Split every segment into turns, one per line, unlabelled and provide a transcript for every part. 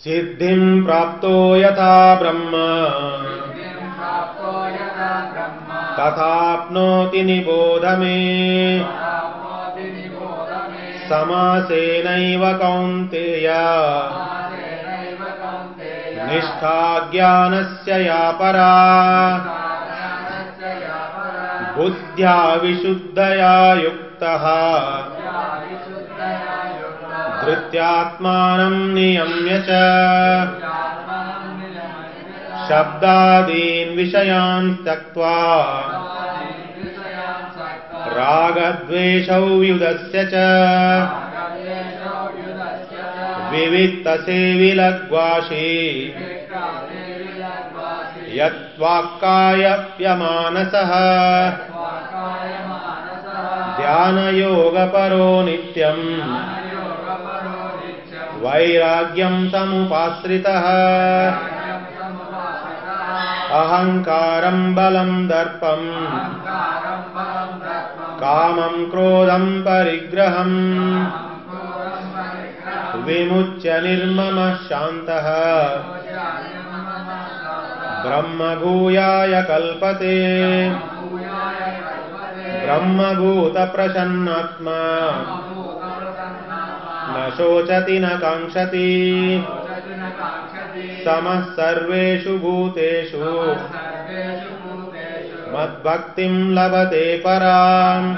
सिद्धिं प्राप्तो यथा ब्रह्म तथाप्नोति निबोध मे समासेनैव कौन्तेय निष्ठा ज्ञानस्य या परा बुद्ध्या विशुद्धया युक्तः धृत्यात्मानं नियम्य च शब्दादीन् विषयान् त्यक्त्वा रागद्वेषौ व्युदस्य च विविक्तसेविलग्वाशी यत्वाक्कायप्यमानसः ध्यानयोगपरो नित्यम् वैराग्यं समुपाश्रितः अहंकारं बलं दर्पं कामं क्रोधं परिग्रहं विमुच्य निर्ममः शान्तः ब्रह्मभूयाय कल्पते ब्रह्मभूतप्रसन्नात्मा न शोचति न काङ्क्षति समः सर्वेषु भूतेषु मद्भक्तिं लभते पराम्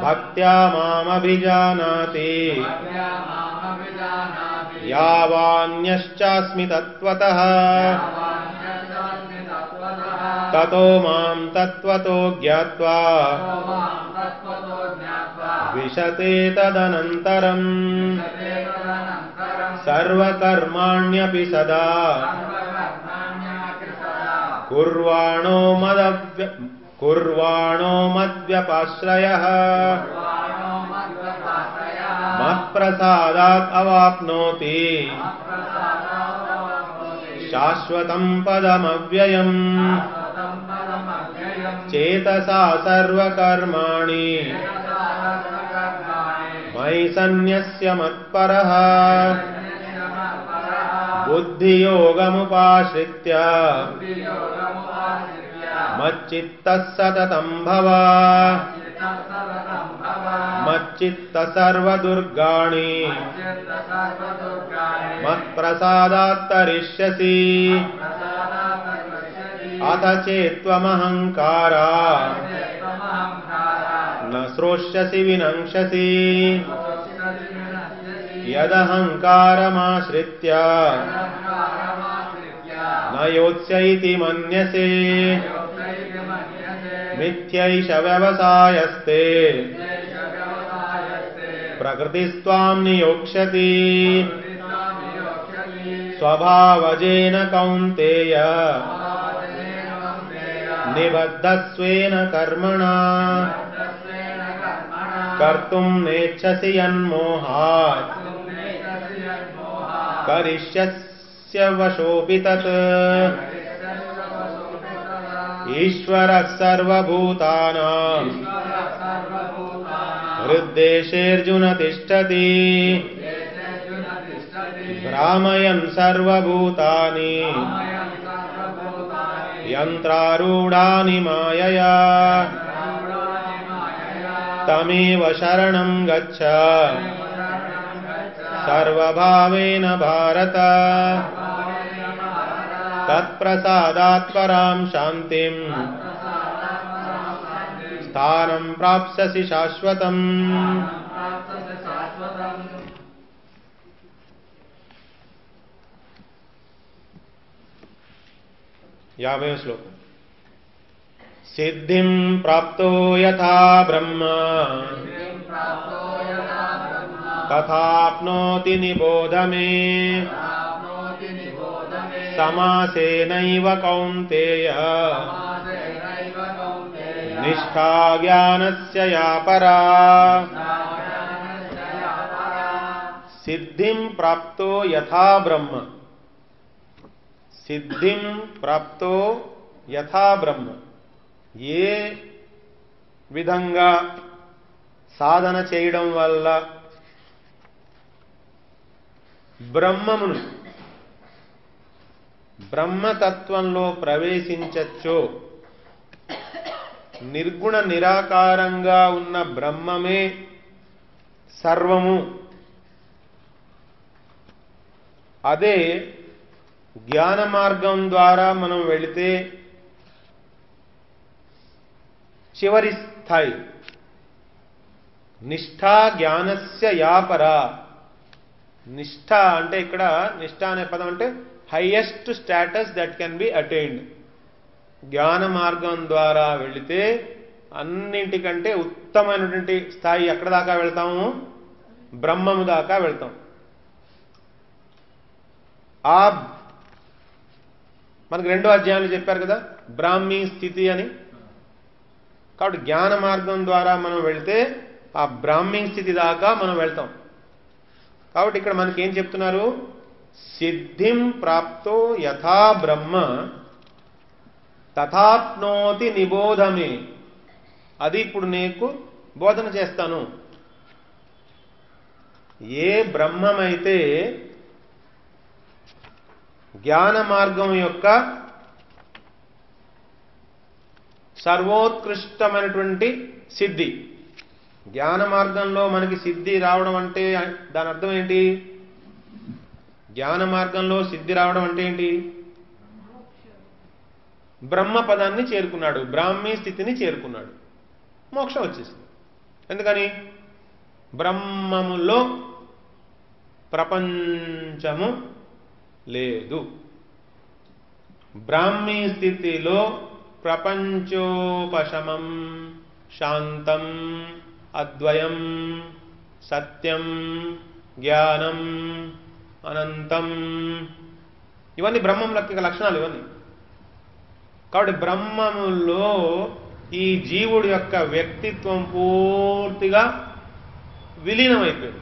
भक्त्या मामभिजानाति यावान्यश्चास्मि तत्त्वतः ततो मां तत्त्वतो ज्ञात्वा विशते तदनन्तरम् सर्वकर्माण्यपि सदा कुर्वाणो मद्व्यपाश्रयः मत्प्रसादात् अवाप्नोति शाश्वतं पदमव्ययम् चेतसा सर्वकर्माणि मयि सन्न्यस्य मत्परः बुद्धियोगमुपाश्रित्य मच्चित्तः सततं भव मच्चित्तः सर्वदुर्गाणि मत्प्रसादात् तरिष्यसि अथ चेत्त्वमहङ्कारा न श्रोष्यसि विनङ्क्षसि यदहङ्कारमाश्रित्य न योत्स्य इति मन्यसे मिथ्यैष व्यवसायस्ते प्रकृतिस्त्वां नियोक्ष्यति स्वभावजेन कौन्तेय निबद्धस्वेन कर्मणा कर्तुं नेच्छसि यन्मोहात् करिष्यस्य वशोऽपि तत् ईश्वरः सर्वभूतानां हृद्देशेऽर्जुन तिष्ठति भ्रामयन् सर्वभूतानि यन्त्रारूढानि मायया तमेव शरणं गच्छ सर्वभावेन भारत तत्प्रसादात् परां शान्तिं स्थानं प्राप्स्यसि शाश्वतम्। 50 श्लोक। सिद्धिं प्राप्तो यथा ब्रह्म तथाप्नोति निबोध मे समासेनैव कौन्तेय निष्ठा ज्ञानस्य या परा सिद्धिं प्राप्तो यथा ब्रह्म सिद्धिं प्राप्तो यथा ब्रह्म ఏ విధంగా సాధన చేయడం వల్ల బ్రహ్మమును బ్రహ్మతత్వంలో ప్రవేశించచ్చో, నిర్గుణ నిరాకారంగా ఉన్న బ్రహ్మమే సర్వము, అదే జ్ఞాన మార్గం ద్వారా మనం వెళితే చివరి స్థాయి. నిష్ఠా జ్ఞానస్య యాపరా. నిష్ఠ అంటే ఇక్కడ నిష్ఠ అనే పదం అంటే highest status that can be attained. జ్ఞాన మార్గం ద్వారా వెళితే అన్నింటికంటే ఉత్తమైనటువంటి స్థాయి ఎక్కడ దాకా వెళ్తాము? బ్రహ్మము దాకా వెళ్తాం. మనకు 2వ అధ్యాయంలో చెప్పారు కదా బ్రాహ్మీ స్థితి అని. కాబట్టి జ్ఞాన మార్గం ద్వారా మనం వెళితే ఆ బ్రాహ్మీ స్థితి దాకా మనం వెళ్తాం. కాబట్టి ఇక్కడ మనకి ఏం చెప్తున్నారు? సిద్ధిం ప్రాప్తో యథా బ్రహ్మ తథాప్నోతి నిబోధమే. అది ఇప్పుడు నీకు బోధన చేస్తాను. ఏ బ్రహ్మమైతే జ్ఞాన మార్గం యొక్క సర్వోత్కృష్టమైనటువంటి సిద్ధి, జ్ఞాన మార్గంలో మనకి సిద్ధి రావడం అంటే దాని అర్థం ఏంటి? జ్ఞాన మార్గంలో సిద్ధి రావడం అంటే ఏంటి? బ్రహ్మ పదాన్ని చేరుకున్నాడు, బ్రాహ్మీ స్థితిని చేరుకున్నాడు, మోక్షం వచ్చేసింది. ఎందుకని? బ్రహ్మములో ప్రపంచము లేదు. బ్రాహ్మీ స్థితిలో ప్రపంచోపశమం, శాంతం, అద్వయం, సత్యం, జ్ఞానం, అనంతం, ఇవన్నీ బ్రహ్మం యొక్క లక్షణాలు ఇవన్నీ. కాబట్టి బ్రహ్మములో ఈ జీవుడి యొక్క వ్యక్తిత్వం పూర్తిగా విలీనమైపోయింది.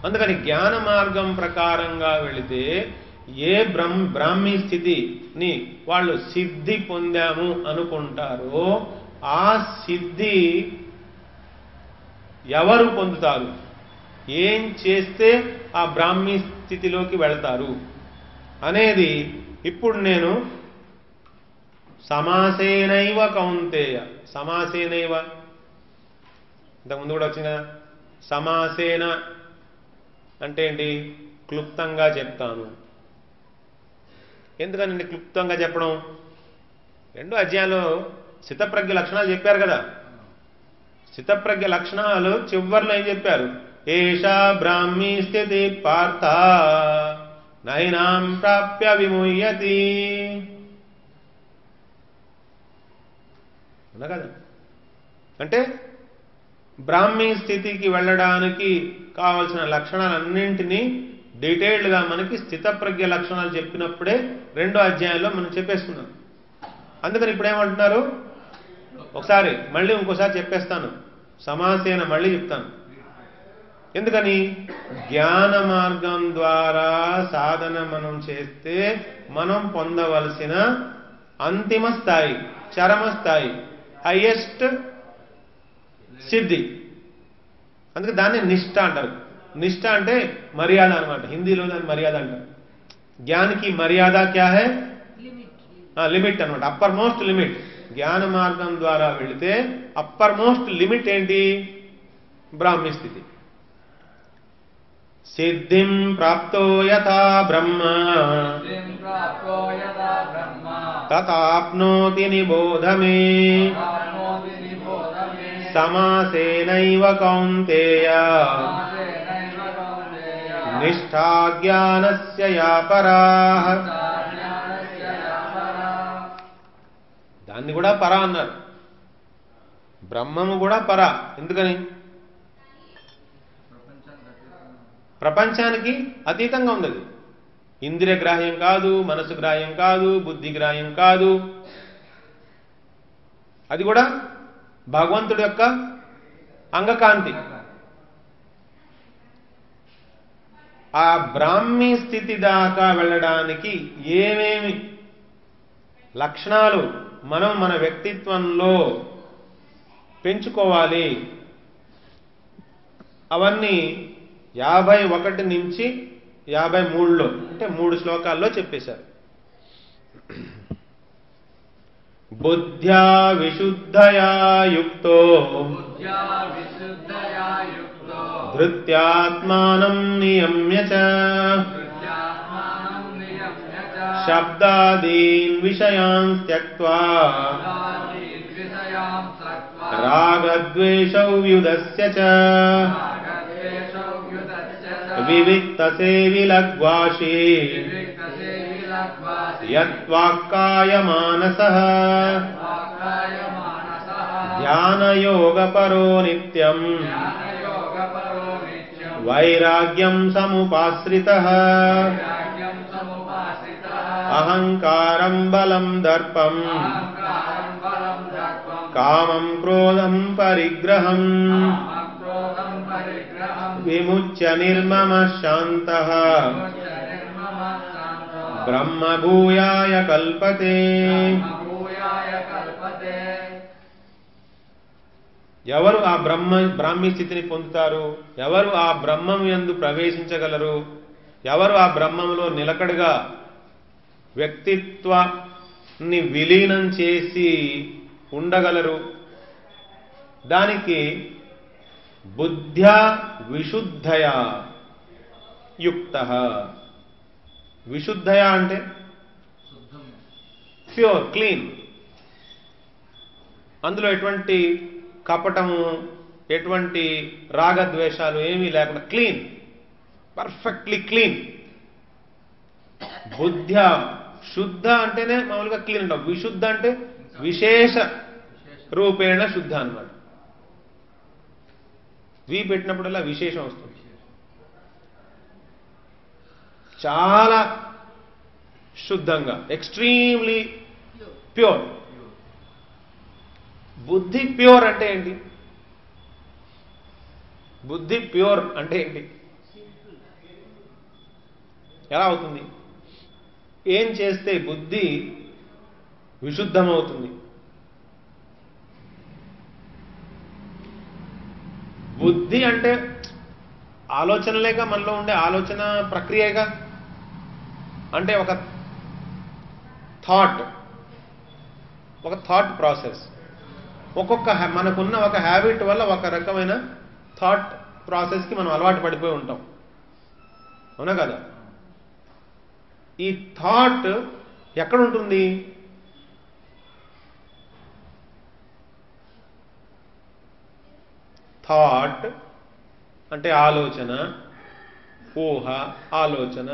అందుకని జ్ఞాన మార్గం ప్రకారంగా వెళితే ఏ బ్రాహ్మీ స్థితిని వాళ్ళు సిద్ధి పొందాము అనుకుంటారో ఆ సిద్ధి ఎవరు పొందుతారు, ఏం చేస్తే ఆ బ్రాహ్మీ స్థితిలోకి వెళతారు అనేది ఇప్పుడు నేను సమాసేనైవ కౌంతేయ. సమాసేనైవ ఇంతకుముందు కూడా వచ్చింది కదా. సమాసేన అంటే ఏంటి? క్లుప్తంగా చెప్తాను. ఎందుకనండి క్లుప్తంగా చెప్పడం? 2వ అధ్యాయంలో స్థితప్రజ్ఞ లక్షణాలు చెప్పారు కదా. స్థితప్రజ్ఞ లక్షణాలు చివరిలో ఏం చెప్పారు? ఏషా బ్రాహ్మీ స్థితి పార్థ నైనాం ప్రాప్య విముహ్యతి. అవునా కదా? అంటే బ్రాహ్మీ స్థితికి వెళ్ళడానికి కావలసిన లక్షణాలన్నింటినీ డీటెయిల్డ్గా మనకి స్థితప్రజ్ఞ లక్షణాలు చెప్పినప్పుడే 2వ అధ్యాయంలో మనం చెప్పేసుకున్నాం. అందుకని ఇప్పుడు ఏమంటున్నారు? ఒకసారి మళ్ళీ ఇంకోసారి చెప్పేస్తాను. సమాసేన మళ్ళీ చెప్తాను. ఎందుకని? జ్ఞాన మార్గం ద్వారా సాధన మనం చేస్తే మనం పొందవలసిన అంతిమ స్థాయి, చరమ స్థాయి, హైయెస్ట్ సిద్ధి. అందుకే దాన్ని నిష్ఠ అంటారు. నిష్ఠ అంటే మర్యాద అనమాట. హిందీలో దాన్ని మర్యాద అంటారు. జ్ఞానికి మర్యాద క్యా హై? లిమిట్ అనమాట. Upper most limit. జ్ఞాన మార్గం ద్వారా వెళితే అప్పర్ మోస్ట్ లిమిట్ ఏంటి? బ్రాహ్మీ స్థితి. సిద్ధిం ప్రాప్తో యథా బ్రహ్మ తథాప్నోతి నిబోధమే సమాసేనైవ కౌంతేయ నిష్ఠా జ్ఞానస్య యా పరాః. దాన్ని కూడా పరా అన్నారు. బ్రహ్మము కూడా పరా. ఎందుకని? ప్రపంచానికి అతీతంగా ఉంది. ఇంద్రియ గ్రాహ్యం కాదు, మనసు గ్రాహ్యం కాదు, బుద్ధి గ్రాహ్యం కాదు. అది కూడా భగవంతుడి యొక్క అంగకాంతి. ఆ బ్రాహ్మీ స్థితి దాకా వెళ్ళడానికి ఏమేమి లక్షణాలు మనం మన వ్యక్తిత్వంలో పెంచుకోవాలి అవన్నీ 51 నుంచి 53లో అంటే 3 శ్లోకాల్లో చెప్పేశారు. బుద్ధ్యా విశుద్ధయా యుక్తో ధృత్యాత్మానం నియమ్య చ శబ్దాదీన్ విషయాన్ త్యక్త్వా రాగద్వేషౌ వ్యుదస్య చ వివిక్తసేవి లగ్వాషీ యత్వాక్కాయమానసః ధ్యానయోగపరో నిత్యం వైరాగ్యం సముపాశ్రితః అహంకారం బలం దర్పం కామం క్రోధం పరిగ్రహం విముచ్య నిర్మమ శాంతః బ్రహ్మభూయాయ కల్పతే. ఎవరు ఆ బ్రాహ్మీ స్థితిని పొందుతారు? ఎవరు ఆ బ్రహ్మం యందు ప్రవేశించగలరు? ఎవరు ఆ బ్రహ్మంలో నిలకడగా వ్యక్తిత్వాన్ని విలీనం చేసి ఉండగలరు? దానికి బుద్ధ్యా విశుద్ధయా యుక్తః. విశుద్ధయా అంటే ప్యూర్, క్లీన్, అందులో ఎటువంటి కపటము, ఎటువంటి రాగద్వేషాలు ఏమీ లేకుండా క్లీన్, పర్ఫెక్ట్లీ క్లీన్. బుద్ధ్య శుద్ధ అంటేనే మామూలుగా క్లీన్ అంటాం. విశుద్ధ అంటే విశేష రూపేణ శుద్ధ అన్నమాట. వి పెట్టినప్పుడల్లా విశేషం వస్తుంది. చాలా శుద్ధంగా, ఎక్స్ట్రీమ్లీ ప్యూర్. బుద్ధి ప్యూర్ అంటే ఏంటి? బుద్ధి ప్యూర్ అంటే ఏంటి? ఎలా అవుతుంది? ఏం చేస్తే బుద్ధి విశుద్ధమవుతుంది? బుద్ధి అంటే ఆలోచనలేగా, మనలో ఉండే ఆలోచన ప్రక్రియగా. అంటే ఒక థాట్ ప్రాసెస్. మనకున్న ఒక హ్యాబిట్ వల్ల ఒక రకమైన థాట్ ప్రాసెస్కి మనం అలవాటు పడిపోయి ఉంటాం, అవునా కదా? ఈ థాట్ ఎక్కడ ఉంటుంది? థాట్ అంటే ఆలోచన, ఊహ, ఆలోచన,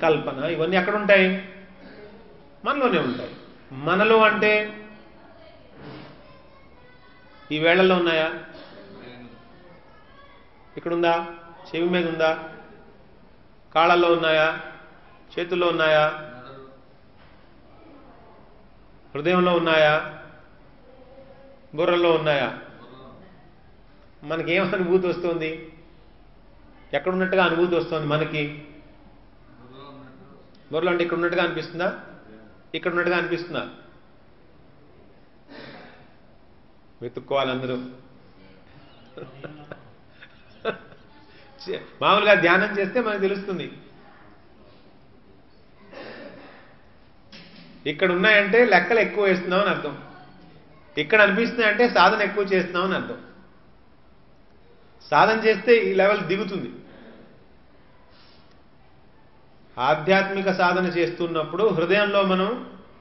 కల్పన, ఇవన్నీ ఎక్కడుంటాయి? మనలోనే ఉంటాయి. మనలో అంటే ఈ వేళల్లో ఉన్నాయా? ఇక్కడుందా? చెవి మీద ఉందా? కాళ్ళల్లో ఉన్నాయా? చేతుల్లో ఉన్నాయా? హృదయంలో ఉన్నాయా? బుర్రలో ఉన్నాయా? మనకేం అనుభూతి వస్తుంది? ఎక్కడున్నట్టుగా అనుభూతి వస్తుంది మనకి? బుర్రలో అంటే ఇక్కడ ఉన్నట్టుగా అనిపిస్తుందా? ఇక్కడ ఉన్నట్టుగా అనిపిస్తుందా? వెతుక్కోవాలి అందరూ. మామూలుగా ధ్యానం చేస్తే మనకు తెలుస్తుంది. ఇక్కడ ఉన్నాయంటే లెక్కలు ఎక్కువ వేస్తున్నాం అని అర్థం. ఇక్కడ అనిపిస్తున్నాయంటే సాధన ఎక్కువ చేస్తున్నాం అని అర్థం. సాధన చేస్తే ఈ లెవెల్ దిగుతుంది. ఆధ్యాత్మిక సాధన చేస్తున్నప్పుడు హృదయంలో మనం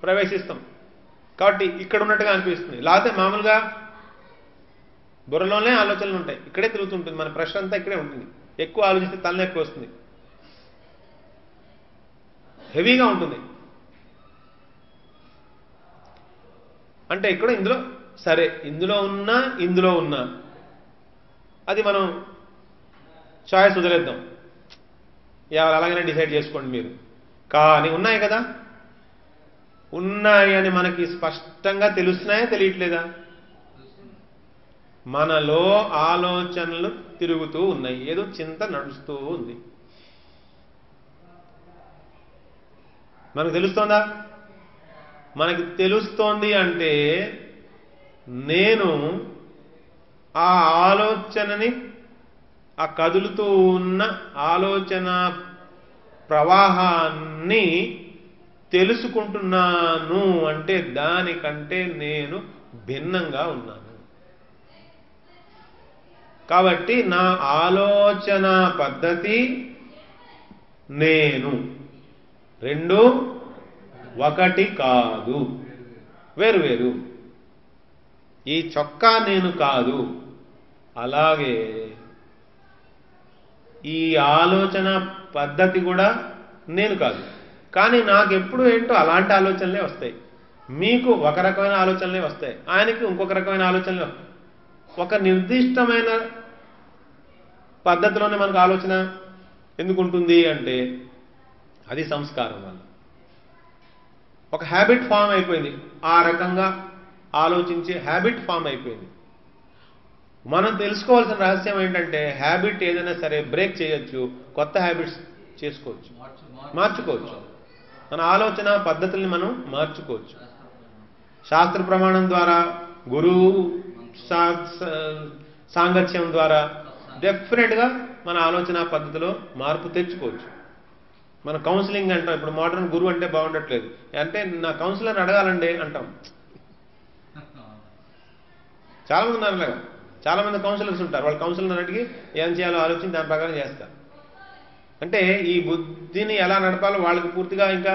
ప్రవేశిస్తాం కాబట్టి ఇక్కడ ఉన్నట్టుగా అనిపిస్తుంది. లేకపోతే మామూలుగా బుర్రలోనే ఆలోచనలు ఉంటాయి, ఇక్కడే తిరుగుతుంటుంది, మన ప్రెషర్ అంతా ఇక్కడే ఉంటుంది. ఎక్కువ ఆలోచిస్తే తలనొప్పి వస్తుంది, హెవీగా ఉంటుంది. అంటే ఇక్కడ ఇందులో సరే, ఇందులో ఉన్నా అది మనం చాయిస్ వదిలేద్దాం, అలాగనే డిసైడ్ చేసుకోండి మీరు. కానీ ఉన్నాయి కదా, ఉన్నాయి అని మనకి స్పష్టంగా తెలుస్తున్నాయా తెలియట్లేదా? మనలో ఆలోచనలు తిరుగుతూ ఉన్నాయి, ఏదో చింత నడుస్తూ ఉంది. మనకు తెలుస్తోందా? మనకి తెలుస్తోంది అంటే నేను ఆ ఆలోచనని ఆ కదులుతూ ఉన్న ఆలోచన ప్రవాహాన్ని తెలుసుకుంటున్నాను అంటే దానికంటే నేను భిన్నంగా ఉన్నాను. కాబట్టి నా ఆలోచన పద్ధతి నేను రెండు ఒకటి కాదు, వేరు వేరు. ఈ చొక్కా నేను కాదు, అలాగే ఈ ఆలోచన పద్ధతి కూడా నేను కాదు. కానీ నాకెప్పుడు ఏంటో అలాంటి ఆలోచనలే వస్తాయి. మీకు ఒక రకమైన ఆలోచనలే వస్తాయి, ఆయనకి ఇంకొక రకమైన ఆలోచనలే వస్తాయి. ఒక నిర్దిష్టమైన పద్ధతిలోనే మనకు ఆలోచన ఎందుకు ఉంటుంది అంటే అది సంస్కారం వల్ల. ఒక హ్యాబిట్ ఫామ్ అయిపోయింది, ఆ రకంగా ఆలోచించే హ్యాబిట్ ఫామ్ అయిపోయింది. మనం తెలుసుకోవాల్సిన రహస్యం ఏంటంటే హ్యాబిట్ ఏదైనా సరే బ్రేక్ చేయొచ్చు, కొత్త హ్యాబిట్స్ చేసుకోవచ్చు, మార్చుకోవచ్చు. మన ఆలోచన పద్ధతుల్ని మనం మార్చుకోవచ్చు. శాస్త్ర ప్రమాణం ద్వారా, గురువు సాంగత్యం ద్వారా డెఫినెట్గా మన ఆలోచన పద్ధతిలో మార్పు తెచ్చుకోవచ్చు. మన కౌన్సిలింగ్ అంటాం, ఇప్పుడు మోడర్న్ గురువు అంటే బాగుండట్లేదు, అంటే నా కౌన్సిలర్ అడగాలండి అంటాం. చాలా మంది ఉన్నారు అలాగా, చాలా మంది కౌన్సిలర్స్ ఉంటారు. వాళ్ళు కౌన్సిలర్ అడిగి ఏం చేయాలో ఆలోచించి దాని ప్రకారం చేస్తారు. అంటే ఈ బుద్ధిని ఎలా నడపాలో వాళ్ళకి పూర్తిగా ఇంకా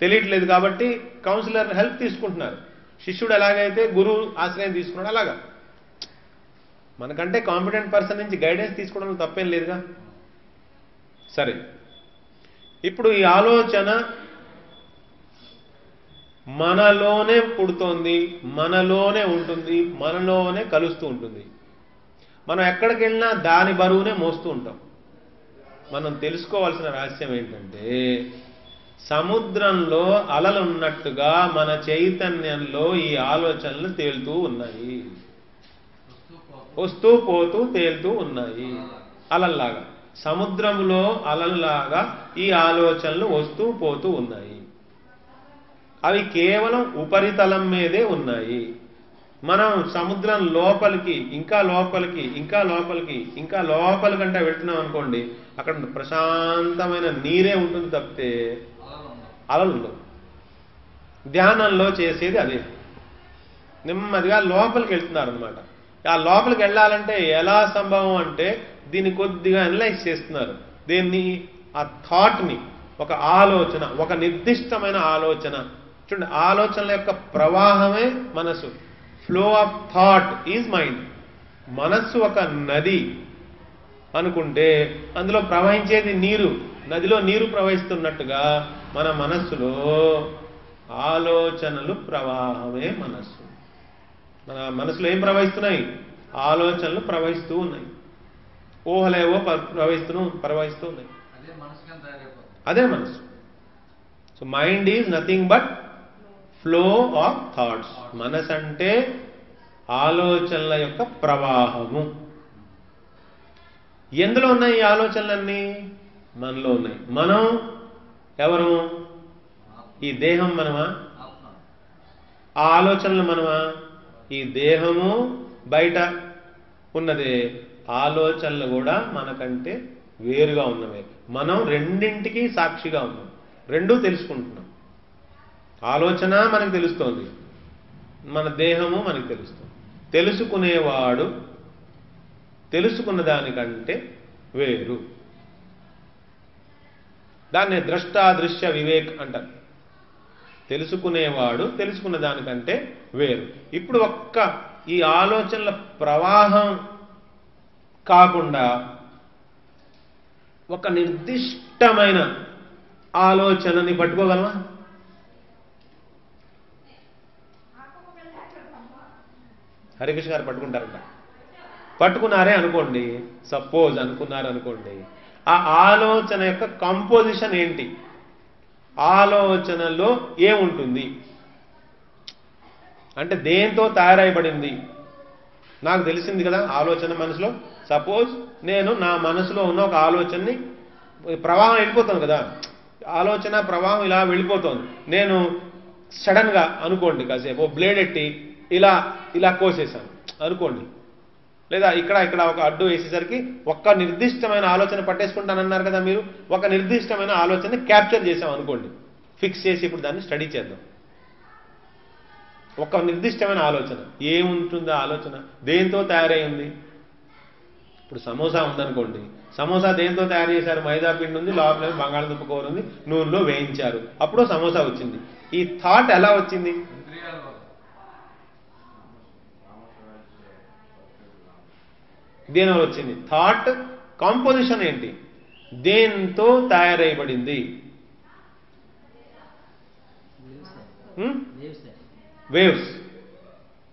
తెలియట్లేదు కాబట్టి కౌన్సిలర్ హెల్ప్ తీసుకుంటున్నారు. శిష్యుడు ఎలాగైతే గురువు ఆశ్రయం తీసుకున్నాడు అలాగా మనకంటే కాంపిటెంట్ పర్సన్ నుంచి గైడెన్స్ తీసుకోవడంలో తప్పేం లేదుగా. సరే, ఇప్పుడు ఈ ఆలోచన మనలోనే పుడుతోంది, మనలోనే ఉంటుంది, మనలోనే కలుస్తూ ఉంటుంది. మనం ఎక్కడికి వెళ్ళినా దాని బరువునే మోస్తూ ఉంటాం. మనం తెలుసుకోవాల్సిన రహస్యం ఏంటంటే సముద్రంలో అలలు ఉన్నట్టుగా మన చైతన్యంలో ఈ ఆలోచనలు తేలుతూ ఉన్నాయి, వస్తూ పోతూ తేలుతూ ఉన్నాయి. అలల్లాగా సముద్రంలో అలల్లాగా ఈ ఆలోచనలు వస్తూ పోతూ ఉన్నాయి. అవి కేవలం ఉపరితలం మీదే ఉన్నాయి. మనం సముద్రం లోపలికి ఇంకా లోపలికి ఇంకా లోపలికి ఇంకా లోపలికంటే వెళ్తున్నాం అనుకోండి, అక్కడ ప్రశాంతమైన నీరే ఉంటుంది తప్పితే అలలు ఉండవు. ధ్యానంలో చేసేది అదే, నెమ్మదిగా లోపలికి వెళ్తున్నారు అనమాట. ఆ లోపలికి వెళ్ళాలంటే ఎలా సంభవం అంటే దీన్ని కొద్దిగా అనలైజ్ చేస్తున్నారు. దీన్ని ఆ థాట్ని, ఒక ఆలోచన, ఒక నిర్దిష్టమైన ఆలోచన చూడండి. ఆలోచనల యొక్క ప్రవాహమే మనసు. Flow of thought is mind. మనస్సు ఒక నది అనుకుంటే అందులో ప్రవహించేది నీరు. నదిలో నీరు ప్రవహిస్తున్నట్టుగా మన మనస్సులో ఆలోచనలు ప్రవాహమే మనస్సు. మన మనసులో ఏం ప్రవహిస్తున్నాయి? ఆలోచనలు ప్రవహిస్తూ ఉన్నాయి. ఊహలేవో ప్రవహిస్తూ ఉన్నాయి. అదే మనసు. So mind is nothing but flow of thoughts. మనసు అంటే ఆలోచనల యొక్క ప్రవాహము. ఎందులో ఉన్నాయి ఈ ఆలోచనలన్నీ? మనలో ఉన్నాయి. మనం ఎవరు? ఈ దేహం మనమా? ఆ ఆలోచనలు మనమా? ఈ దేహము బయట ఉన్నదే, ఆలోచనలు కూడా మనకంటే వేరుగా ఉన్నవే. మనం రెండింటికి సాక్షిగా ఉన్నాం, రెండూ తెలుసుకుంటున్నాం. ఆలోచన మనకు తెలుస్తోంది, మన దేహము మనకు తెలుస్తుంది. తెలుసుకునేవాడు తెలుసుకున్న దానికంటే వేరు. దాన్ని ద్రష్టాదృశ్య వివేక్ అంటారు. తెలుసుకునేవాడు తెలుసుకున్న దానికంటే వేరు. ఇప్పుడు ఒక్క ఈ ఆలోచనల ప్రవాహం కాకుండా ఒక నిర్దిష్టమైన ఆలోచనని పట్టుకోగలమా? హరికృష్ణ గారు పట్టుకుంటారంట. పట్టుకున్నారే అనుకోండి, సపోజ్ అనుకున్నారనుకోండి, ఆ ఆలోచన యొక్క కంపోజిషన్ ఏంటి? ఆలోచనలో ఏముంటుంది అంటే దేంతో తయారైపడింది? నాకు తెలిసింది కదా ఆలోచన మనసులో. సపోజ్ నేను నా మనసులో ఉన్న ఒక ఆలోచనని, ప్రవాహం వెళ్ళిపోతుంది కదా, ఆలోచన ప్రవాహం ఇలా వెళ్ళిపోతుంది. నేను సడన్గా అనుకోండి కాసేపు బ్లేడ్ ఎట్టి ఇలా ఇలా కోసేసాను అనుకోండి, లేదా ఇక్కడ ఇక్కడ ఒక అడ్డు వేసేసరికి ఒక్క నిర్దిష్టమైన ఆలోచన పట్టేసుకుంటానన్నారు కదా మీరు. ఒక నిర్దిష్టమైన ఆలోచనని క్యాప్చర్ చేసాం అనుకోండి, ఫిక్స్ చేసి ఇప్పుడు దాన్ని స్టడీ చేద్దాం. ఒక నిర్దిష్టమైన ఆలోచన ఏముంటుంది? ఆలోచన దేంతో తయారై ఉంది? ఇప్పుడు సమోసా ఉందనుకోండి, సమోసా దేంతో తయారు చేశారు? మైదా పిండి ఉంది, లోపల బంగాళదుంప కూర ఉంది, నూనెలో వేయించారు, అప్పుడు సమోసా వచ్చింది. ఈ థాట్ ఎలా వచ్చింది? దేనివల్ల వచ్చింది? థాట్ కాంపోజిషన్ ఏంటి? దేంతో తయారైబడింది? వేవ్స్.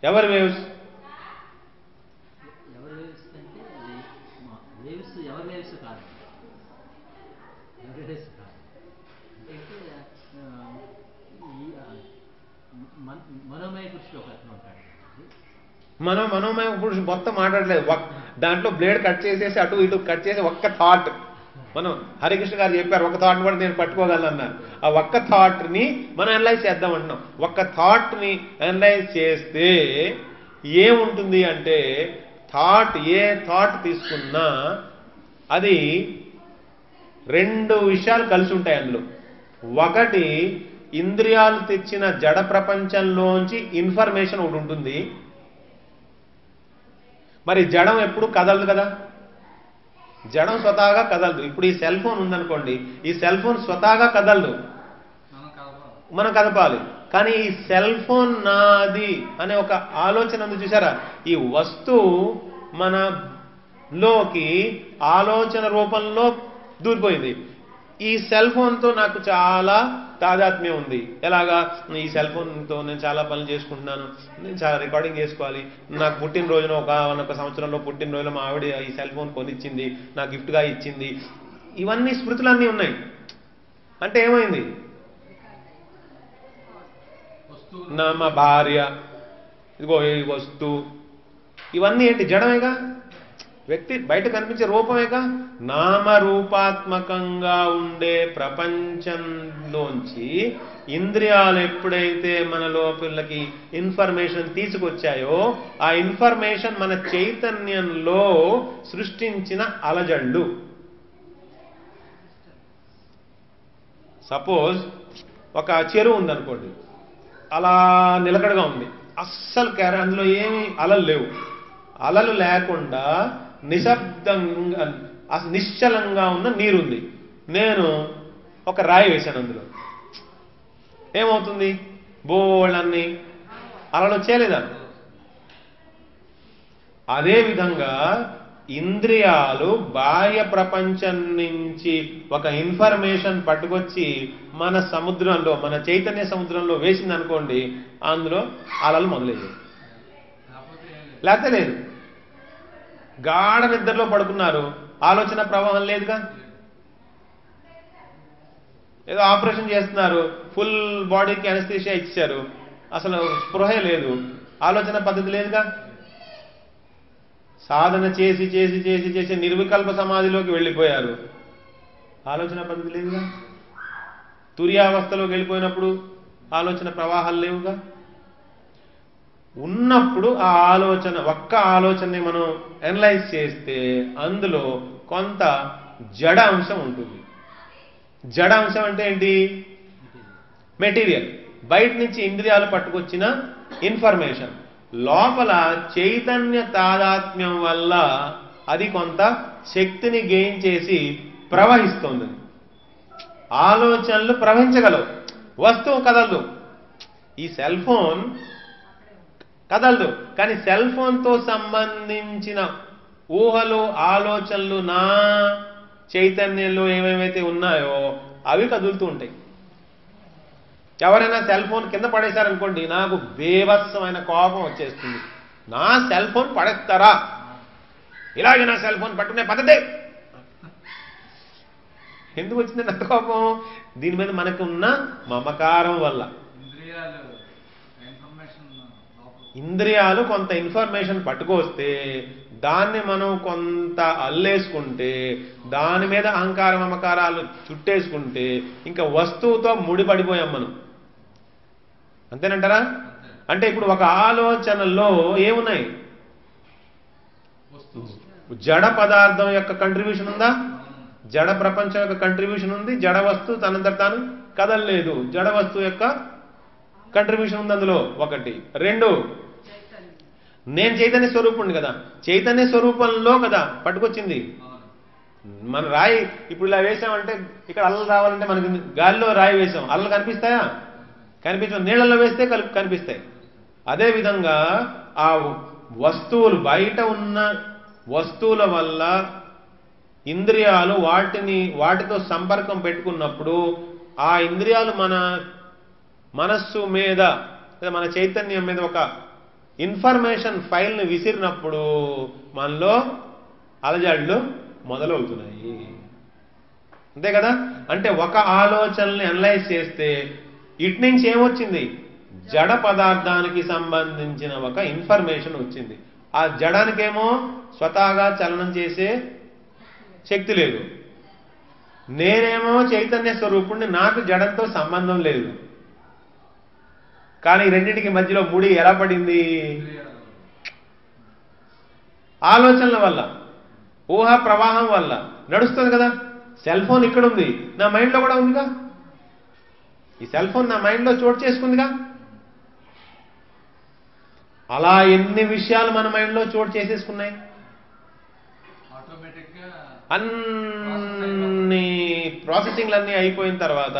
ఎవరి వేవ్స్? మనోమయ పురుషుడు మొత్తం మాట్లాడలేదు. దాంట్లో బ్లేడ్ కట్ చేసేసి అటు ఇటు కట్ చేసి ఒక్క థాట్, మనం హరికృష్ణ గారు చెప్పారు ఒక్క థాట్ కూడా నేను పట్టుకోగలను అన్నారు. ఆ ఒక్క థాట్ని మనం అనలైజ్ చేద్దాం అంటున్నాం. ఒక్క థాట్ని అనలైజ్ చేస్తే ఏముంటుంది అంటే, థాట్ ఏ థాట్ తీసుకున్నా అది రెండు విషయాలు కలిసి ఉంటాయి అందులో. ఒకటి ఇంద్రియాలు తెచ్చిన జడ ప్రపంచంలోంచి ఇన్ఫర్మేషన్ ఒకటి ఉంటుంది. మరి జడం ఎప్పుడు కదలదు కదా, జడం స్వతహాగా కదలదు. ఇప్పుడు ఈ సెల్ ఫోన్ ఉందనుకోండి, ఈ సెల్ ఫోన్ స్వతహాగా కదలదు, మనం కదపాలి. కానీ ఈ సెల్ ఫోన్ నాది అనే ఒక ఆలోచన ఉంది చూసారా, ఈ వస్తువు మనలోకి ఆలోచన రూపంలో దూరిపోయింది. ఈ సెల్ ఫోన్తో నాకు చాలా తాదాత్మ్యం ఉంది. ఎలాగా? ఈ సెల్ ఫోన్తో నేను చాలా పనులు చేసుకుంటున్నాను, నేను చాలా రికార్డింగ్ చేసుకోవాలి, నాకు పుట్టినరోజున ఒక సంవత్సరంలో పుట్టినరోజున మా ఆవిడ ఈ సెల్ ఫోన్ కొనిచ్చింది, నాకు గిఫ్ట్గా ఇచ్చింది. ఇవన్నీ స్మృతులన్నీ ఉన్నాయి. అంటే ఏమైంది? మా భార్య, ఇదిగో ఈ వస్తువు, ఇవన్నీ ఏంటి? జడమేగా, వ్యక్తి బయట కనిపించే రూపమేగా. నామరూపాత్మకంగా ఉండే ప్రపంచంలోంచి ఇంద్రియాలు ఎప్పుడైతే మన లోపలికి ఇన్ఫర్మేషన్ తీసుకొచ్చాయో, ఆ ఇన్ఫర్మేషన్ మన చైతన్యంలో సృష్టించిన అలజళ్ళు. సపోజ్ ఒక చెరువు ఉందనుకోండి, అలా నిలకడగా ఉంది, అస్సలు అందులో ఏమి అలలు లేవు. అలలు లేకుండా నిశ్శబ్దంగా నిశ్చలంగా ఉన్న నీరుంది. నేను ఒక రాయి వేశాను, అందులో ఏమవుతుంది? బోళ్ళన్నీ అలలు వచ్చేలేదా? అదేవిధంగా ఇంద్రియాలు బాహ్య ప్రపంచం నుంచి ఒక ఇన్ఫర్మేషన్ పట్టుకొచ్చి మన సముద్రంలో, మన చైతన్య సముద్రంలో వేసింది అనుకోండి, అందులో అలలు మొదలయ్యాయి. లేకపోతే లేదు. గాఢ నిద్రలో పడుకున్నారు, ఆలోచన ప్రవాహం లేదుగా. ఏదో ఆపరేషన్ చేస్తున్నారు, ఫుల్ బాడీకి అనస్థీషియా ఇచ్చారు, అసలు స్పృహే లేదు, ఆలోచన పద్ధతి లేదుగా. సాధన చేసి చేసి చేసి చేసి నిర్వికల్ప సమాధిలోకి వెళ్ళిపోయారు, ఆలోచన పద్ధతి లేదుగా. తుర్యావస్థలోకి వెళ్ళిపోయినప్పుడు ఆలోచన ప్రవాహాలు లేవుగా. ఉన్నప్పుడు ఆ ఆలోచన, ఒక్క ఆలోచనని మనం అనలైజ్ చేస్తే అందులో కొంత జడ అంశం ఉంటుంది. జడ అంశం అంటే ఏంటి? మెటీరియల్. బయట నుంచి ఇంద్రియాలు పట్టుకొచ్చిన ఇన్ఫర్మేషన్ లోపల చైతన్య తాదాత్మ్యం వల్ల అది కొంత శక్తిని గెయిన్ చేసి ప్రవహిస్తుంది. ఆలోచనలు ప్రవహించగలవు, వస్తువు కదలదు. ఈ సెల్ ఫోన్ కదలదు, కానీ సెల్ ఫోన్తో సంబంధించిన ఊహలు, ఆలోచనలు నా చైతన్యంలో ఏమేమైతే ఉన్నాయో అవి కదులుతూ ఉంటాయి. ఎవరైనా సెల్ ఫోన్ కింద పడేశారనుకోండి, నాకు బేభత్సమైన కోపం వచ్చేస్తుంది. నా సెల్ ఫోన్ పడేస్తారా? ఇలాగే నా సెల్ ఫోన్ పట్టుకునే పద్ధతే. ఎందుకు వచ్చింది నా కోపం? దీని మీద మనకు ఉన్న మమకారం వల్ల. ఇంద్రియాలు కొంత ఇన్ఫర్మేషన్ పట్టుకొస్తే దాన్ని మనం కొంత అల్లేసుకుంటే, దాని మీద అహంకార మమకారాలు చుట్టేసుకుంటే ఇంకా వస్తువుతో ముడిపడిపోయాం మనం. అంతేనంటారా? అంటే ఇప్పుడు ఒక ఆలోచనలో ఏమున్నాయి? జడ పదార్థం యొక్క కంట్రిబ్యూషన్ ఉందా? జడ ప్రపంచం యొక్క కంట్రిబ్యూషన్ ఉంది. జడ వస్తువు తనంతట తాను కదలలేదు. జడ వస్తువు యొక్క కంట్రిబ్యూషన్ ఉంది అందులో ఒకటి. రెండు, నేను చైతన్య స్వరూపుణ్ణి కదా, చైతన్య స్వరూపంలో కదా పట్టుకొచ్చింది. మన రాయి ఇప్పుడు ఇలా వేసామంటే ఇక్కడ అల్లలు రావాలంటే మనకి గాలిలో రాయి వేసాం, అల్లలు కనిపిస్తాయా? కనిపించవు. నీళ్లలో వేస్తే కనిపిస్తాయి. అదేవిధంగా ఆ వస్తువులు, బయట ఉన్న వస్తువుల వల్ల ఇంద్రియాలు వాటితో సంపర్కం పెట్టుకున్నప్పుడు ఆ ఇంద్రియాలు మన మనస్సు మీద, మన చైతన్యం మీద ఒక ఇన్ఫర్మేషన్ ఫైల్ని విసిరినప్పుడు మనలో అలజడులు మొదలవుతున్నాయి. అంతే కదా? అంటే ఒక ఆలోచనల్ని అనలైజ్ చేస్తే ఇటు నుంచి ఏమొచ్చింది? జడ పదార్థానికి సంబంధించిన ఒక ఇన్ఫర్మేషన్ వచ్చింది. ఆ జడానికేమో స్వతహాగా చలనం చేసే శక్తి లేదు. నేనేమో చైతన్య స్వరూపుణ్ణి, నాకు జడంతో సంబంధం లేదు. కానీ రెండింటికి మధ్యలో ముడి ఎలా పడింది? ఆలోచనల వల్ల, ఊహా ప్రవాహం వల్ల నడుస్తుంది కదా. సెల్ ఫోన్ ఇక్కడ ఉంది, నా మైండ్లో కూడా ఉందిగా. ఈ సెల్ ఫోన్ నా మైండ్లో చోటు చేసుకుందిగా. అలా ఎన్ని విషయాలు మన మైండ్లో చోటు చేసేసుకున్నాయి. అన్ని ప్రాసెసింగ్లన్నీ అయిపోయిన తర్వాత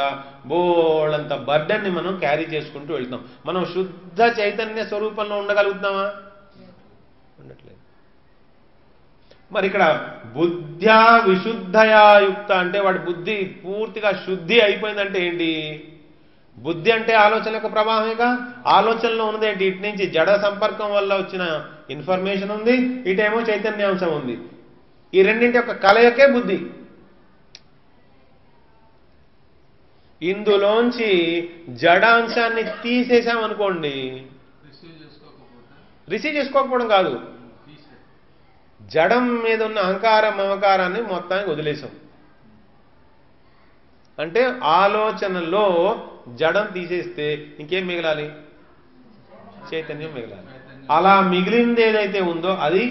బోళ్ళంత బర్డన్ని మనం క్యారీ చేసుకుంటూ వెళ్తాం. మనం శుద్ధ చైతన్య స్వరూపంలో ఉండగలుగుతున్నామా? ఉండట్లేదు. మరి ఇక్కడ బుద్ధ్యా విశుద్ధయా యుక్త అంటే వాడి బుద్ధి పూర్తిగా శుద్ధి అయిపోయిందంటే ఏంటి? బుద్ధి అంటే ఆలోచన యొక్క ప్రవాహమేగా. ఆలోచనలో ఉన్నది ఏంటి? ఇటు నుంచి జడ సంపర్కం వల్ల వచ్చిన ఇన్ఫర్మేషన్ ఉంది, ఇటేమో చైతన్యాంశం ఉంది. ఈ రెండింటి యొక్క కలయికే బుద్ధి. ఇందులోంచి జడాంశాన్ని తీసేసామనుకోండి, రిసీవ్ చేసుకోకపోవడం కాదు, జడం మీద ఉన్న అహంకారం మమకారాన్ని మొత్తానికి వదిలేసాం. అంటే ఆలోచనలో జడం తీసేస్తే ఇంకేం మిగలాలి? చైతన్యం మిగలాలి. అలా మిగిలింది ఏదైతే ఉందో అది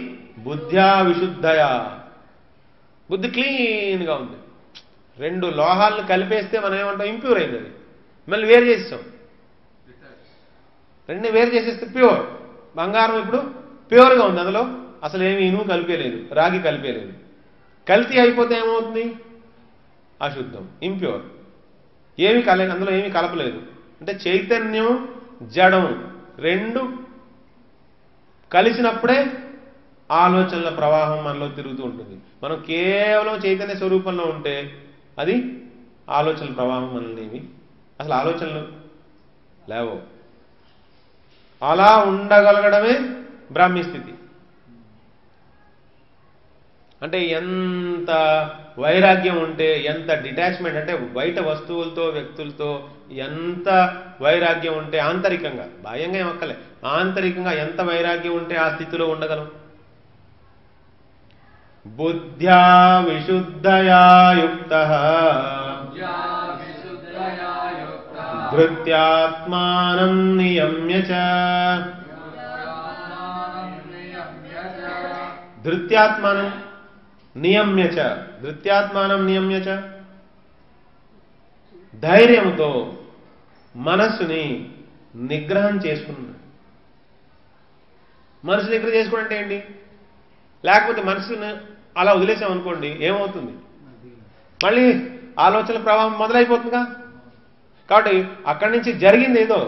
బుద్ధ్యా విశుద్ధయా. బుద్ధి క్లీన్గా ఉంది. రెండు లోహాలను కలిపేస్తే మనం ఏమంటాం? ఇంప్యూర్ అయింది. అది మళ్ళీ వేరు చేసేసాం. రెండు వేరు చేసేస్తే ప్యూర్. బంగారం ఇప్పుడు ప్యూర్గా ఉంది, అందులో అసలు ఏమి ఇనుము కలిపేలేదు, రాగి కలిపేలేదు. కల్తీ అయిపోతే ఏమవుతుంది? అశుద్ధం, ఇంప్యూర్. అందులో ఏమీ కలపలేదు. అంటే చైతన్యం జడం రెండు కలిసినప్పుడే ఆలోచనల ప్రవాహం మనలో తిరుగుతూ ఉంటుంది. మనం కేవలం చైతన్య స్వరూపంలో ఉంటే అది ఆలోచనల ప్రవాహం మనల్ని అసలు ఆలోచనలు లేవో. అలా ఉండగలగడమే బ్రాహ్మీ స్థితి. అంటే ఎంత వైరాగ్యం ఉంటే, ఎంత డిటాచ్మెంట్ అంటే బయట వస్తువులతో వ్యక్తులతో ఎంత వైరాగ్యం ఉంటే, ఆంతరికంగా, బాహ్యంగా ఏమక్కలే, ఆంతరికంగా ఎంత వైరాగ్యం ఉంటే ఆ స్థితిలో ఉండగలం. బుద్ధ్యా విశుద్ధయా యుక్తః ధృత్యాత్మానం నియమ్య చ. ధృత్యాత్మానం నియమ్య చ. ధృత్యాత్మానం నియమ్య చ. ధైర్యంతో మనస్సుని నిగ్రహం చేసుకున్నాడు. మనసు నిగ్రహం చేసుకోవడం అంటే ఏంటి? లేకపోతే మనసుని అలా వదిలేసామనుకోండి, ఏమవుతుంది? మళ్ళీ ఆలోచన ప్రవాహం మొదలైపోతుందిగా. కాబట్టి అక్కడి నుంచి జరిగింది ఏదో,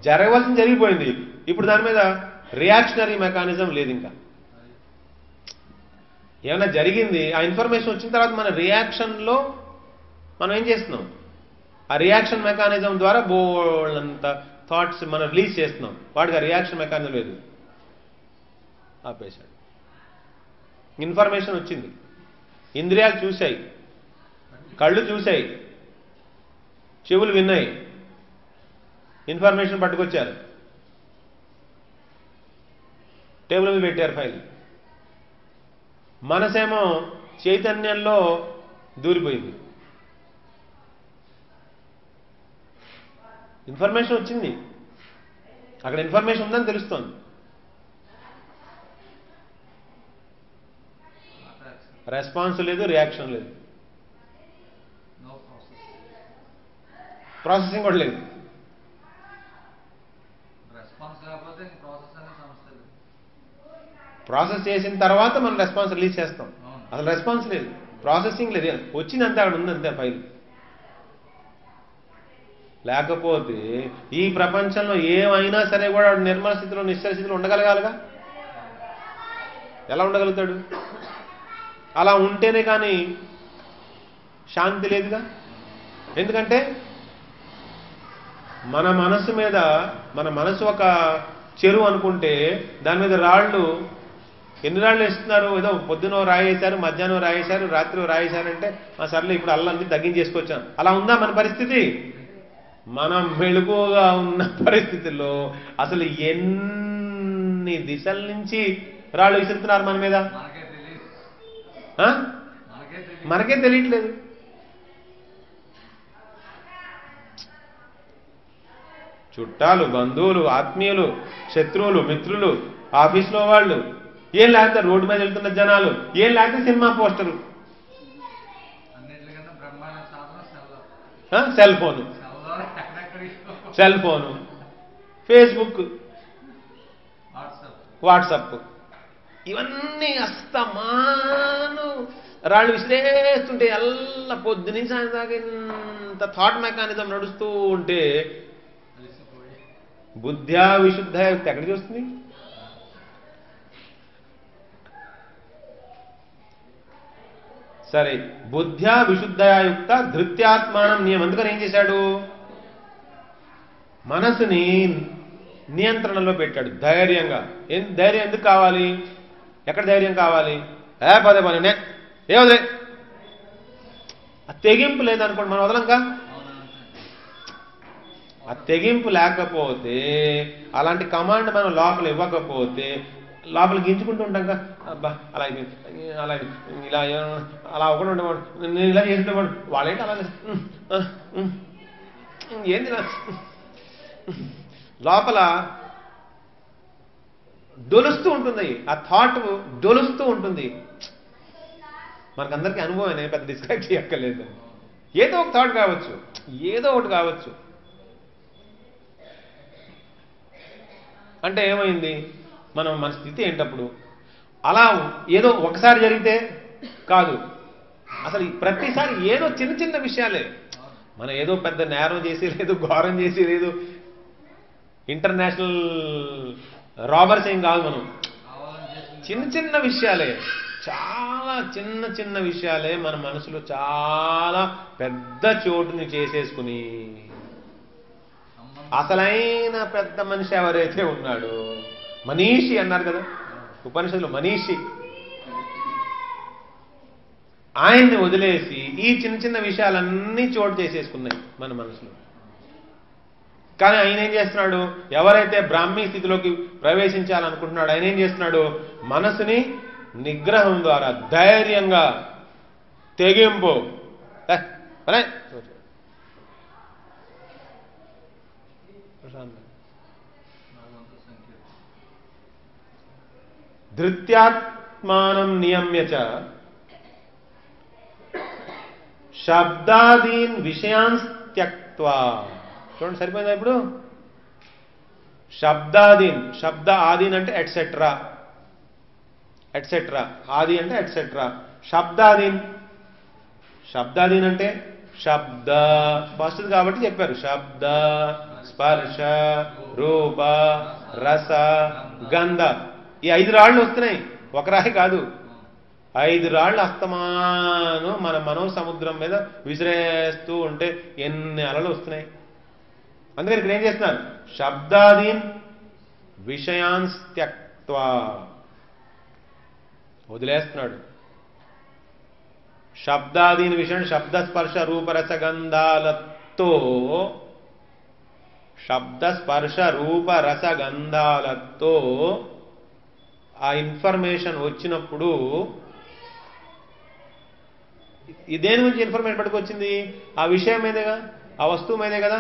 జరగవలసింది జరిగిపోయింది. ఇప్పుడు దాని మీద రియాక్షనరీ మెకానిజం లేదు. ఇంకా ఏమైనా జరిగింది, ఆ ఇన్ఫర్మేషన్ వచ్చిన తర్వాత మన రియాక్షన్లో మనం ఏం చేస్తున్నాం? ఆ రియాక్షన్ మెకానిజం ద్వారా బోళ్ళంత థాట్స్ మనం రిలీజ్ చేస్తున్నాం. వాడికి ఆ రియాక్షన్ మెకానిజం లేదు, ఆపేశాడు. ఇన్ఫర్మేషన్ వచ్చింది, ఇంద్రియాలు చూశాయి, కళ్ళు చూశాయి, చెవులు విన్నాయి, ఇన్ఫర్మేషన్ పట్టుకొచ్చారు, టేబుల్ మీద పెట్టారు ఫైల్. మనసేమో చైతన్యంలో దూరిపోయింది. ఇన్ఫర్మేషన్ వచ్చింది, అక్కడ ఇన్ఫర్మేషన్ ఉందని తెలుస్తోంది. రెస్పాన్స్ లేదు, రియాక్షన్ లేదు, ప్రాసెసింగ్ కూడా లేదు. ప్రాసెస్ చేసిన తర్వాత మనం రెస్పాన్స్ రిలీజ్ చేస్తాం. అసలు రెస్పాన్స్ లేదు, ప్రాసెసింగ్ లేదు, వచ్చిందంతే, అక్కడ ఉందంతే ఫైల్. లేకపోతే ఈ ప్రపంచంలో ఏమైనా సరే కూడా నిర్మల స్థితిలో, నిశ్చల స్థితిలో ఉండగలగాలిగా. ఎలా ఉండగలుగుతాడు? అలా ఉంటేనే కానీ శాంతి లేదుగా. ఎందుకంటే మన మనసు మీద, మన మనసు ఒక చెరువు అనుకుంటే దాని మీద రాళ్ళు, ఎన్ని రాళ్ళు వేస్తున్నారు? ఏదో పొద్దున రాయేశారు, మధ్యాహ్నం రాయేశారు, రాత్రి రాయేశారంటే సర్లే ఇప్పుడు అన్నీ తగ్గించేసుకొచ్చాం. అలా ఉందా మన పరిస్థితి? మనం మెళుకుగా ఉన్న పరిస్థితుల్లో అసలు ఎన్ని దిశల నుంచి రాళ్ళు విసురుతున్నారు మన మీద, మనకే తెలియట్లేదు. చుట్టాలు, బంధువులు, ఆత్మీయులు, శత్రువులు, మిత్రులు, ఆఫీస్లో వాళ్ళు, ఏం లేకపోతే రోడ్డు మీద వెళ్తున్న జనాలు, ఏం లేకపోతే cinema poster, cell phone, Facebook, WhatsApp, ఇవన్నీ అస్తమాను రాళ్ళు విసిరేస్తుంటే ఎల్ల పొద్దు నుంచి ఆయన దాకా ఇంత థాట్ మెకానిజం నడుస్తూ ఉంటే బుద్ధ్యా విశుద్ధ ఎక్కడికి వస్తుంది? సరే, బుద్ధ్యా విశుద్ధయుక్త ధృత్యాత్మానం నియమం. అందుకని ఏం చేశాడు? మనసుని నియంత్రణలో పెట్టాడు ధైర్యంగా. ధైర్యం ఎందుకు కావాలి? ఎక్కడ ధైర్యం కావాలి? పదే పని ఏ వదిలే, ఆ తెగింపు లేదనుకోండి, మనం వదలంగా. ఆ తెగింపు లేకపోతే, అలాంటి కమాండ్ మనం లోపల ఇవ్వకపోతే లోపల గింజుకుంటూ ఉంటాం. అబ్బా అలా అలా ఇలా అలా ఒకటి ఉండేవాడు, నేను ఇలా చేసేవాడు, వాళ్ళేంటి అలా ఏంది లోపల డొలుస్తూ ఉంటుంది. ఆ థాట్ డొలుస్తూ ఉంటుంది. మనకందరికీ అనుభవం, నేను పెద్ద డిస్క్రైబ్ చేయక్కర్లేదు. ఏదో ఒక థాట్ కావచ్చు, ఏదో ఒకటి కావచ్చు. అంటే ఏమైంది? మన స్థితి ఏంటప్పుడు? అలా ఏదో ఒకసారి జరిగితే కాదు, అసలు ప్రతిసారి ఏదో చిన్న చిన్న విషయాలే. మనం ఏదో పెద్ద నేరం చేసి లేదు, ఘోరం చేసి లేదు, ఇంటర్నేషనల్ రాబర్స్ ఏం కాదు. మనం చిన్న చిన్న విషయాలే, చాలా చిన్న చిన్న విషయాలే మన మనసులో చాలా పెద్ద చోటుని చేసేసుకుని అసలైన పెద్ద మనిషి ఎవరైతే ఉన్నాడో, మనీషి అన్నారు కదా ఉపనిషత్తులో, మనీషి, ఆయన్ని వదిలేసి ఈ చిన్న చిన్న విషయాలన్నీ చోటు చేసేసుకున్నాయి మన మనసులో. కానీ ఆయన ఏం చేస్తున్నాడు? ఎవరైతే బ్రాహ్మీ స్థితిలోకి ప్రవేశించాలనుకుంటున్నాడు ఆయన ఏం చేస్తున్నాడు? మనసుని నిగ్రహం ద్వారా ధైర్యంగా తెగింపు, ధృత్యాత్మానం నియమ్యచ శబ్దాదీన్ విషయాన్ త్యక్త్వా. చూడండి, సరిపోయిందా ఇప్పుడు? శబ్దాదీన్, శబ్ద ఆదీన్ అంటే ఎట్సెట్రా, ఎట్సెట్రా, ఆది అంటే ఎట్సెట్రా. శబ్దాదీన్, శబ్దాదీన్ అంటే శబ్ద వస్తుంది కాబట్టి చెప్పారు. శబ్ద, స్పర్శ, రూప, రస, గంధ, ఈ 5 రాళ్ళు వస్తున్నాయి, ఒక రాయి కాదు. 5 రాళ్ళు అస్తమానం మన మనోసముద్రం మీద విసిరేస్తూ ఉంటే ఎన్ని అలలు వస్తున్నాయి. అందుకని ఇక్కడ ఏం చేస్తున్నారు? శబ్దాదీన్ విషయాన్ త్యక్త్వా, వదిలేస్తున్నాడు. శబ్దాదీన్ విషయం, శబ్దస్పర్శ రూపరసగంధాలతో, శబ్దస్పర్శ రూపరసగంధాలతో ఆ ఇన్ఫర్మేషన్ వచ్చినప్పుడు, దేని నుంచి ఇన్ఫర్మేషన్ పట్టుకొచ్చింది? ఆ విషయం మీదేగా, ఆ వస్తువు మీదే కదా,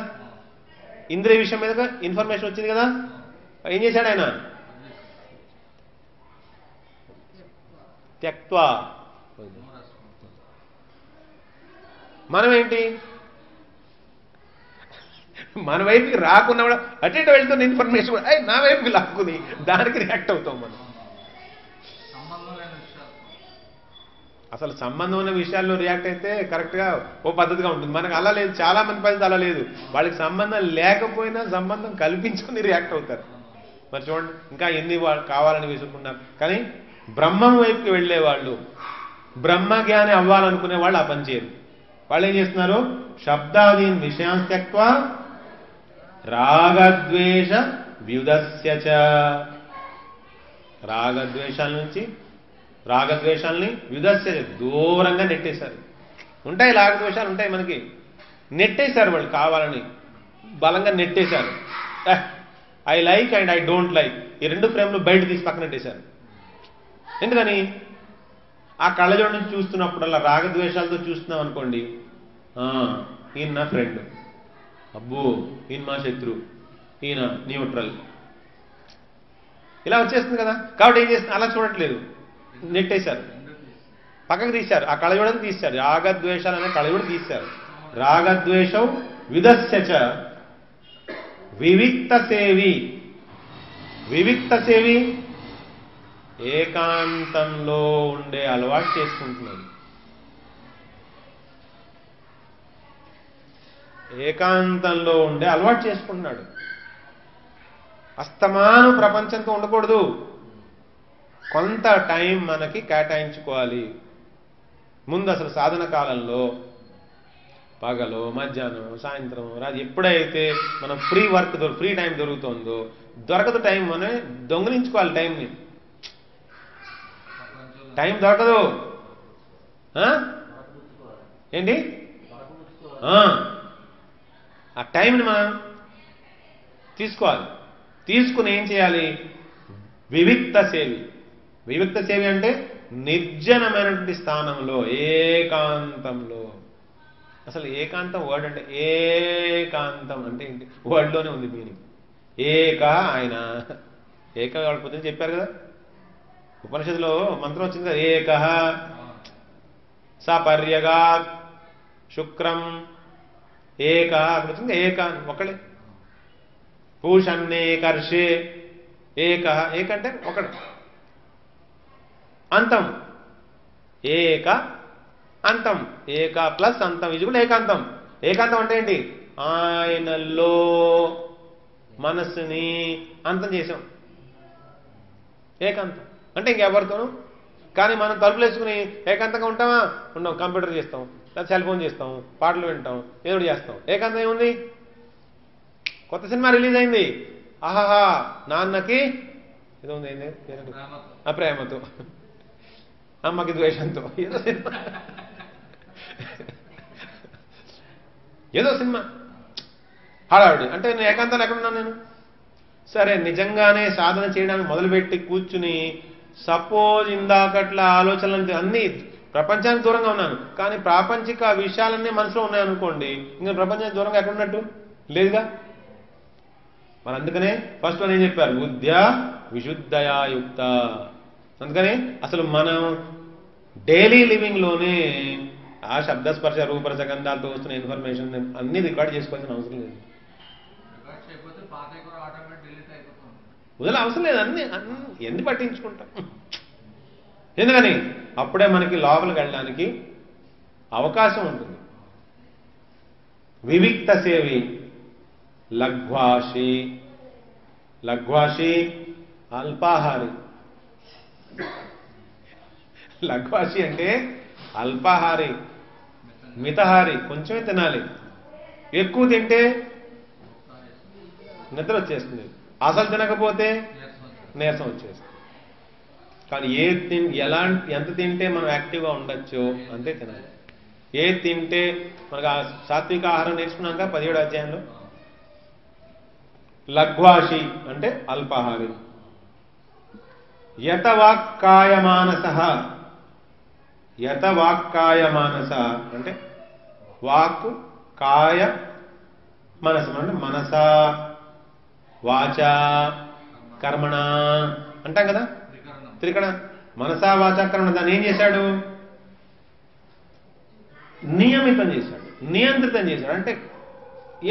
ఇంద్రియ విషయం మీదగా ఇన్ఫర్మేషన్ వచ్చింది కదా. ఏం చేశాడు ఆయన? త్యక్త్వా, మనం ఏంటి, మన వైపుకి రాకున్నా కూడా అటు ఇటు వెళ్తున్న ఇన్ఫర్మేషన్ కూడా నా వైపుకి లాక్కుని దానికి రియాక్ట్ అవుతాం మనం. అసలు సంబంధం ఉన్న విషయాల్లో రియాక్ట్ అయితే కరెక్ట్గా ఓ పద్ధతిగా ఉంటుంది. మనకు అలా లేదు, చాలా మంది పరిస్థితి అలా లేదు. వాళ్ళకి సంబంధం లేకపోయినా సంబంధం కల్పించుకుని రియాక్ట్ అవుతారు. మరి చూడండి, ఇంకా ఎన్ని కావాలని విసుకున్నారు. కానీ బ్రహ్మం వైపుకి వెళ్ళే వాళ్ళు, బ్రహ్మజ్ఞాని అవ్వాలనుకునే వాళ్ళు ఆ పని చేయరు. వాళ్ళు ఏం చేస్తున్నారు, శబ్దాదీన్ విషయాన్ త్యక్త్వా రాగద్వేష వ్యుదస్య చ, రాగద్వేషాలని వ్యుదస్య దూరంగా నెట్టేశారు. ఉంటాయి రాగద్వేషాలు ఉంటాయి మనకి, నెట్టేశారు వాళ్ళు, కావాలని బలంగా నెట్టేశారు. I like and I don't like ఈ రెండు ఫ్రేమ్లు బయట తీసి పక్కన నెట్టేశారు. ఎందుకని, ఆ కళ్ళజోడు నుంచి చూస్తున్నప్పుడల్లా రాగద్వేషాలతో చూస్తున్నాం అనుకోండి, ఈయన నా ఫ్రెండ్, అబ్బో ఈయన మా శత్రు, ఈయన న్యూట్రల్, ఇలా వచ్చేస్తుంది కదా. కాబట్టి ఏం చేస్తుంది, అలా చూడట్లేదు, నెట్టేశారు, పక్కకు తీశారు, ఆ కళజోడని తీశారు, రాగద్వేషాలు అనే కళజోడు తీశారు. రాగద్వేషం విదస్యచ వివిక్త సేవి, వివిక్త సేవి ఏకాంతంలో ఉండే అలవాటు చేసుకుంటున్నాడు. ఏకాంతంలో ఉండే అలవాటు చేసుకుంటున్నాడు. అస్తమానం ప్రపంచంతో ఉండకూడదు, కొంత టైం మనకి కేటాయించుకోవాలి. ముందు అసలు సాధన కాలంలో పగలు, మధ్యాహ్నం, సాయంత్రం, రాత్రి ఎప్పుడైతే మనం ఫ్రీ టైం దొరుకుతుందో, దొరకదు టైం, మనం దొంగిలించుకోవాలి టైంని. టైం దొరకదు ఏంటి, ఆ టైంని మనం తీసుకోవాలి. తీసుకుని ఏం చేయాలి, వివిక్త సేవి. వివిక్త సేవి అంటే నిర్జనమైనటువంటి స్థానంలో, ఏకాంతంలో. అసలు ఏకాంతం వర్డ్ అంటే, ఏకాంతం అంటే ఏంటి, వర్డ్లోనే ఉంది మీనింగ్. ఏక ఆయన, ఏక పొద్దున చెప్పారు కదా, ఉపనిషత్తులో మంత్రం వచ్చింది కదా, ఏక సపర్యగాత్ శుక్రం, ఏక అక్కడ వచ్చింది, ఏక ఒకళ్ళే. పూషన్నే కర్షే, ఏక, ఏక అంటే ఒకడు. అంతం, ఏక అంతం, ఏక ప్లస్ అంతం ఇది కూడా ఏకాంతం. ఏకాంతం అంటే ఏంటి, ఆయనలో మనస్సుని అంతం చేసాం, ఏకాంతం అంటే ఇంకెవరితోనూ. కానీ మనం తలుపులు వేసుకుని ఏకాంతంగా ఉంటామా, ఉన్నాం. కంప్యూటర్ చేస్తాం, లేదా సెల్ ఫోన్ చేస్తాం, పాటలు వింటాం, ఏదో చేస్తాం. ఏకాంతం ఏముంది, కొత్త సినిమా రిలీజ్ అయింది, ఆహాహా నాన్నకి ఏదో ఉంది, ఏంది ప్రేమతో, అమ్మకి ద్వేషంతో, ఏదో సినిమా, ఏదో సినిమా హడావిడి. అంటే నేను ఏకాంతాలు ఎక్కడున్నాను నేను. సరే, నిజంగానే సాధన చేయడానికి మొదలుపెట్టి కూర్చుని, సపోజ్ ఇందాకట్ల ఆలోచనలు అన్నీ ప్రపంచానికి దూరంగా ఉన్నాను, కానీ ప్రాపంచిక విషయాలన్నీ మనసులో ఉన్నాయనుకోండి, ఇంకా ప్రపంచానికి దూరంగా ఎక్కడున్నట్టు లేదుగా. మరి అందుకనే ఫస్ట్ వన్ ఏం చెప్పారు, బుద్ధ్య విశుద్ధయాయుక్త. అందుకనే అసలు మనం డైలీ లివింగ్ లోనే ఆ శబ్దస్పర్శ రూపరస గంధాలతో వస్తున్న ఇన్ఫర్మేషన్ అన్ని రికార్డ్ చేసుకోవాల్సిన అవసరం లేదు. వదిలే అవసరం లేదు, అన్ని ఎన్ని పట్టించుకుంటాం. ఎందుకని అప్పుడే మనకి లోపలికి వెళ్ళడానికి అవకాశం ఉంటుంది. వివిక్త సేవి లఘ్వాషి, లఘ్వాషి అల్పాహారి. లఘ్వాషి అంటే అల్పాహారి, మితహారి, కొంచెమే తినాలి. ఎక్కువ తింటే నిద్ర వచ్చేస్తుంది, అసలు తినకపోతే నీరసం వచ్చేస్తుంది. కానీ ఎంత తింటే మనం యాక్టివ్గా ఉండొచ్చో అంతే తినాలి. ఏది తింటే మనకు ఆ సాత్విక ఆహారం నేర్చుకున్నాక 17వ అధ్యాయంలో. లఘ్వాషి అంటే అల్పాహారి. యతవాక్కాయమానస, యతవాక్కాయమానస అంటే వాక్కు, కాయ, మనసు. అంటే మనస, వాచ, కర్మణ అంటాం కదా, త్రికరణ. మనసా వాచ కర్మణ. దాన్ని ఏం చేశాడు, నియమితం చేశాడు, నియంత్రితం చేశాడు. అంటే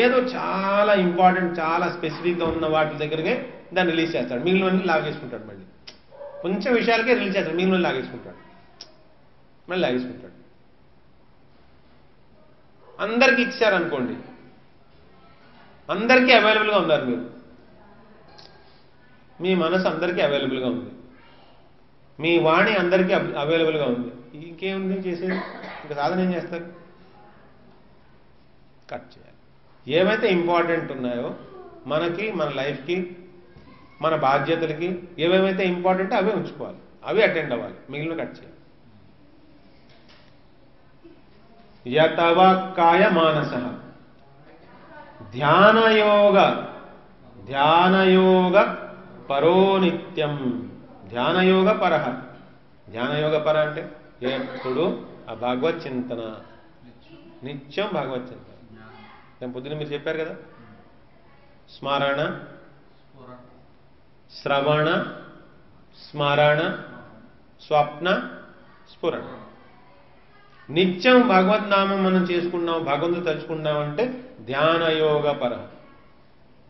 ఏదో చాలా ఇంపార్టెంట్, చాలా స్పెసిఫిక్గా ఉన్న వాటి దగ్గరకే దాన్ని రిలీజ్ చేస్తాడు, మిగిలినవన్నీ లాగేసుకుంటాడు. మళ్ళీ కొంచెం విషయాలకే రిలీజ్ చేస్తాడు, మిగిలిన లాగేసుకుంటాడు, మళ్ళీ లాగేసుకుంటాడు. అందరికీ ఇచ్చారనుకోండి, అందరికీ అవైలబుల్గా ఉన్నారు మీరు, మీ మనసు అందరికీ అవైలబుల్గా ఉంది, మీ వాణి అందరికీ అవైలబుల్గా ఉంది, ఇంకేముంది చేసేది? ఇంకా సాధన ఏం చేస్తారు? కట్ చేయాలి. ఏవైతే ఇంపార్టెంట్ ఉన్నాయో మనకి, మన లైఫ్కి, మన బాధ్యతలకి ఏవేమైతే ఇంపార్టెంటో అవే ఉంచుకోవాలి, అవి అటెండ్ అవ్వాలి, మిగిలిన కట్ చేయాలి. యతవాక్కాయ మానస ధ్యానయోగ పరో నిత్యం. ధ్యానయోగ పర. ధ్యానయోగ పర అంటే ఎప్పుడు ఆ భగవత్ చింతన, నిత్యం భగవత్ చింతన. నేను పొద్దున్న మీరు చెప్పారు కదా, స్మరణ, శ్రవణ, స్మరణ, స్వప్న, స్ఫురణ. నిత్యం భగవద్ నామం మనం చేసుకున్నాం, భగవంతుడు తలుచుకున్నాం అంటే ధ్యానయోగ పర.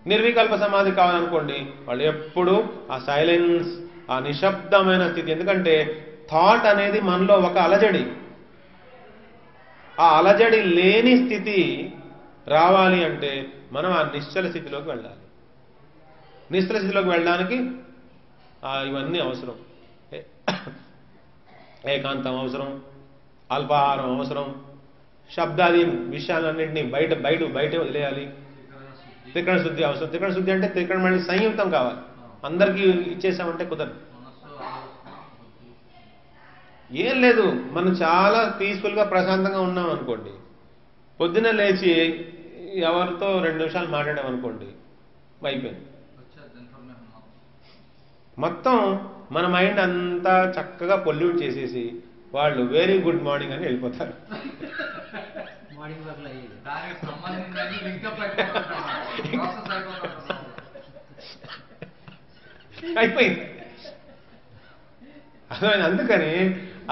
నిర్వికల్ప సమాధి కావాలనుకోండి, వాళ్ళు ఎప్పుడు ఆ సైలెన్స్, ఆ నిశ్శబ్దమైన స్థితి. ఎందుకంటే థాట్ అనేది మనలో ఒక అలజడి, ఆ అలజడి లేని స్థితి రావాలి అంటే మనం ఆ నిశ్చల స్థితిలోకి వెళ్ళాలి. నిశ్చల స్థితిలోకి వెళ్ళడానికి ఇవన్నీ అవసరం. ఏకాంతం అవసరం, అల్పాహారం అవసరం, శబ్దాది విషయాలన్నింటినీ బయట వదిలేయాలి. త్రికరణ శుద్ధి అవసరం. త్రికరణ శుద్ధి అంటే త్రికరణ మళ్ళీ సంయుక్తం కావాలి, అందరికీ ఇచ్చేసామంటే కుదరదు. ఏం లేదు, మనం చాలా పీస్ఫుల్గా ప్రశాంతంగా ఉన్నాం అనుకోండి, పొద్దున్న లేచి ఎవరితో 2 నిమిషాలు మాట్లాడామనుకోండి, అయిపోయింది. మొత్తం మన మైండ్ అంతా చక్కగా పొల్యూట్ చేసేసి వాళ్ళు వెరీ గుడ్ మార్నింగ్ అని వెళ్ళిపోతారు. అయిపోయింది. అర్థమైంది. అందుకని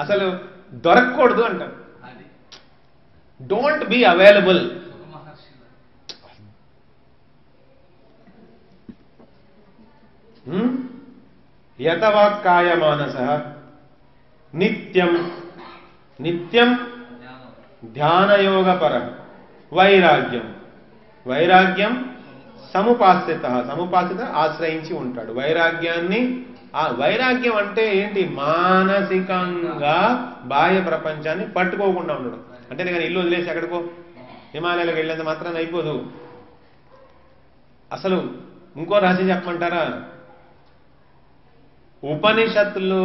అసలు దొరకకూడదు అంటారు. Don't be available. యతవాక్కాయ మానస నిత్యం ధ్యానయోగపర వైరాగ్యం సముపాశ్రిత ఆశ్రయించి ఉంటాడు. వైరాగ్యం అంటే ఏంటి? మానసికంగా బాహ్య ప్రపంచాన్ని పట్టుకోకుండా ఉండడం. అంటే నేను ఇల్లు వదిలేసి ఎక్కడికో హిమాలయాలకు వెళ్ళేంత మాత్రాన్ని అయిపోదు. అసలు ఇంకో రాశి చెప్పమంటారా? ఉపనిషత్తులు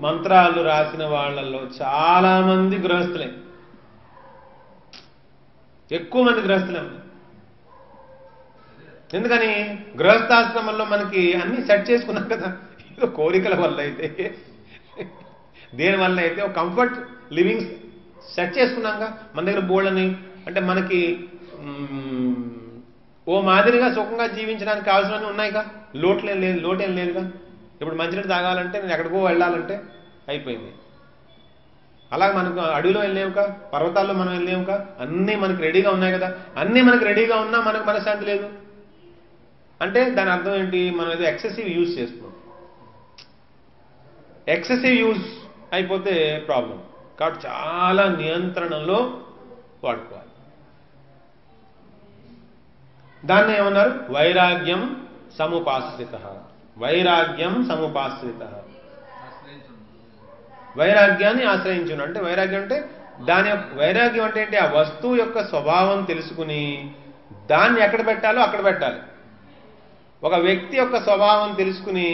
మంత్రాలు రాసిన వాళ్ళల్లో చాలా మంది గృహస్థులే, ఎక్కువ మంది గృహస్థులే. ఎందుకని? గృహస్థాశ్రమంలో మనకి అన్ని సెట్ చేసుకున్నాం కదా, ఏదో కోరికల వల్ల అయితే, దేని వల్ల అయితే ఒక కంఫర్ట్ లివింగ్ సెట్ చేసుకున్నాంగా. మన దగ్గర బోళ్ళని, అంటే మనకి ఓ మాదిరిగా సుఖంగా జీవించడానికి కావాల్సినవి ఉన్నాయిగా, లోటేం లేదుగా. ఇప్పుడు మంచినీళ్ళు తాగాలంటే, నేను ఎక్కడికో వెళ్ళాలంటే అయిపోయింది. అలాగే మనకు అడవిలో వెళ్ళలేవుగా, పర్వతాల్లో మనం వెళ్ళలేవుగా, అన్నీ మనకి రెడీగా ఉన్నాయి కదా. అన్నీ మనకి రెడీగా ఉన్నా మనకు మనశ్శాంతి లేదు అంటే దాని అర్థం ఏంటి? మనం ఏదో ఎక్సెసివ్ యూజ్ చేస్తున్నాం. ఎక్సెసివ్ యూజ్ అయిపోతే ప్రాబ్లం. కాబట్టి చాలా నియంత్రణలో వాడుకోవాలి. దాన్ని ఏమన్నారు? వైరాగ్యం సముపాశ్రిత. వైరాగ్యాన్ని ఆశ్రయించును. అంటే వైరాగ్యం అంటే వైరాగ్యం అంటే ఏంటి? ఆ వస్తువు యొక్క స్వభావం తెలుసుకుని దాన్ని ఎక్కడ పెట్టాలో అక్కడ పెట్టాలి. ఒక వ్యక్తి యొక్క స్వభావం తెలుసుకుని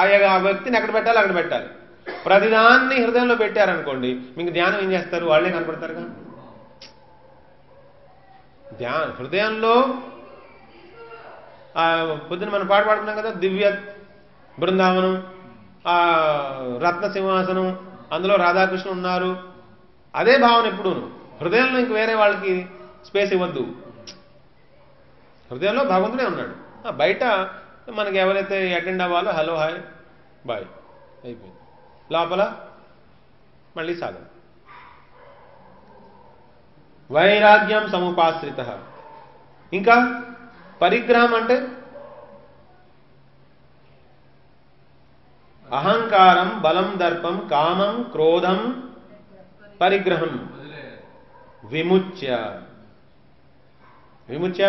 ఆ వ్యక్తిని ఎక్కడ పెట్టాలో అక్కడ పెట్టాలి. ప్రతిదాన్ని హృదయంలో పెట్టారనుకోండి, మీకు ధ్యానం ఏం చేస్తారు? వాళ్ళే కనపడతారుగా. హృదయంలో పొద్దున మనం పాట పాడుతున్నాం కదా, దివ్య బృందావనం, రత్న సింహాసనం, అందులో రాధాకృష్ణ ఉన్నారు, అదే భావన ఎప్పుడూను. హృదయంలో ఇంక వేరే వాళ్ళకి స్పేస్ ఇవ్వద్దు. హృదయంలో భగవంతుడే ఉన్నాడు. బయట మనకి ఎవరైతే అటెండ్ అవ్వాలో హలో హాయ్ బాయ్ అయిపోయింది. లోపల మళ్ళీ సాధన. వైరాగ్యం సముపాశ్రిత. ఇంకా పరిగ్రహం అంటే అహంకారం, బలం, దర్పం, కామం, క్రోధం, పరిగ్రహం. విముచ్య, విముచ్య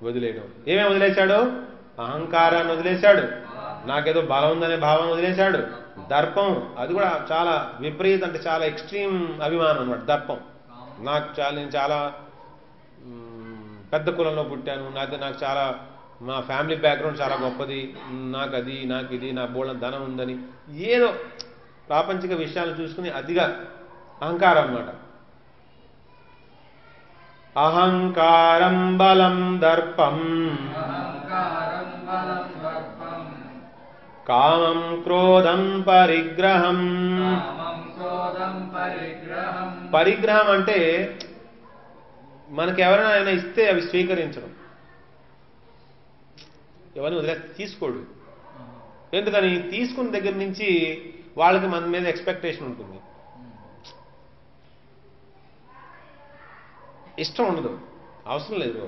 వదిలేయడం. ఏమేమి వదిలేశాడు? అహంకారాన్ని వదిలేశాడు, నాకేదో బలం ఉందనే భావం వదిలేశాడు. దర్పం, అది కూడా చాలా విపరీత, అంటే చాలా ఎక్స్ట్రీమ్ అభిమానం అన్నమాట దర్పం. నేను చాలా పెద్ద కులంలో పుట్టాను, నాకు చాలా మా ఫ్యామిలీ బ్యాక్గ్రౌండ్ చాలా గొప్పది, నాకు ఇది, నా బోళ్ళ ధనం ఉందని ఏదో ప్రాపంచిక విషయాలు చూసుకుని అదిగా అహంకారం అన్నమాట. అహంకారం బలం దర్పం కామం క్రోధం పరిగ్రహం. పరిగ్రహం అంటే మనకి ఎవరైనా ఆయన ఇస్తే అవి స్వీకరించడం. ఎవరిని వదిలే తీసుకోడు. ఎందుకని? తీసుకున్న దగ్గర నుంచి వాళ్ళకి మన మీద ఎక్స్పెక్టేషన్ ఉంటుంది, ఇష్టం ఉండదు, అవసరం లేదు,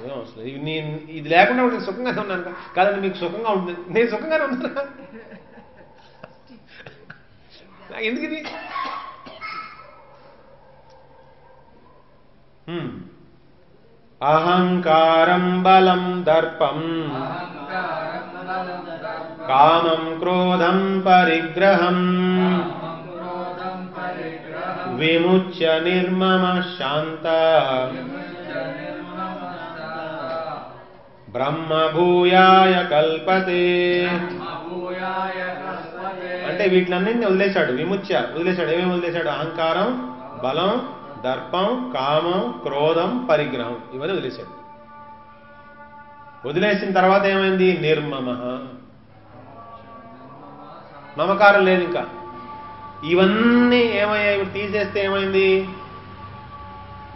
ఏం అవసరం లేదు, నేను ఇది లేకుండా నేను సుఖంగానే ఉన్నాను కాదండి, మీకు సుఖంగా ఉంటుంది, నేను సుఖంగానే ఉన్నాను, ఎందుకు ఇది? అహంకారం బలం దర్పం కామం క్రోధం పరిగ్రహం విముచ్య నిర్మమ శాంత బ్రహ్మభూయాయ కల్పతే. అంటే వీటిలన్నింటినీ వదిలేశాడు. విముచ్య వదిలేశాడు. ఏమేమి వదిలేశాడు? అహంకారం, బలం, దర్పం, కామం, క్రోధం, పరిగ్రహం, ఇవన్నీ వదిలేశాడు. వదిలేసిన తర్వాత ఏమైంది? నిర్మమ, మమకారం లేదు ఇంకా. ఇవన్నీ ఏమయ్యాయి? ఇప్పుడు తీసేస్తే ఏమైంది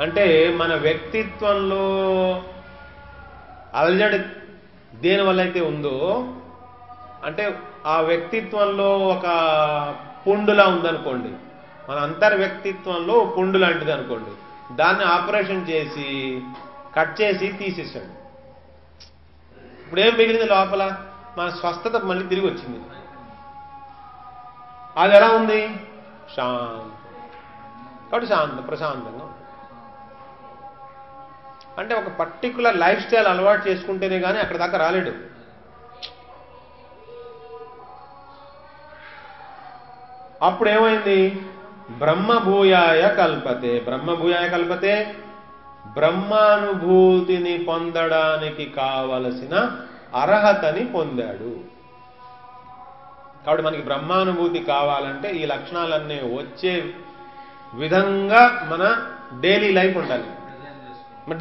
అంటే మన వ్యక్తిత్వంలో అలజడి దేనివల్ల అయితే ఉందో, అంటే ఆ వ్యక్తిత్వంలో ఒక పుండులా ఉందనుకోండి, మన అంతర్వ్యక్తిత్వంలో పుండు లాంటిది అనుకోండి, దాన్ని ఆపరేషన్ చేసి కట్ చేసి తీసేసాడు. ఇప్పుడు ఏం మిగిలింది లోపల? మన స్వస్థత మళ్ళీ తిరిగి వచ్చింది. అది ఎలా ఉంది? శాంతం. కాబట్టి ప్రశాంతంగా. అంటే ఒక పర్టికులర్ లైఫ్ స్టైల్ అలవాటు చేసుకుంటేనే కానీ అక్కడ దాకా రాలేడు. అప్పుడు ఏమైంది? బ్రహ్మభూయాయ కల్పతే. బ్రహ్మభూయాయ కల్పతే, బ్రహ్మానుభూతిని పొందడానికి కావలసిన అర్హతని పొందాడు. కాబట్టి మనకి బ్రహ్మానుభూతి కావాలంటే ఈ లక్షణాలన్నీ వచ్చే విధంగా మన డైలీ లైఫ్ ఉండాలి,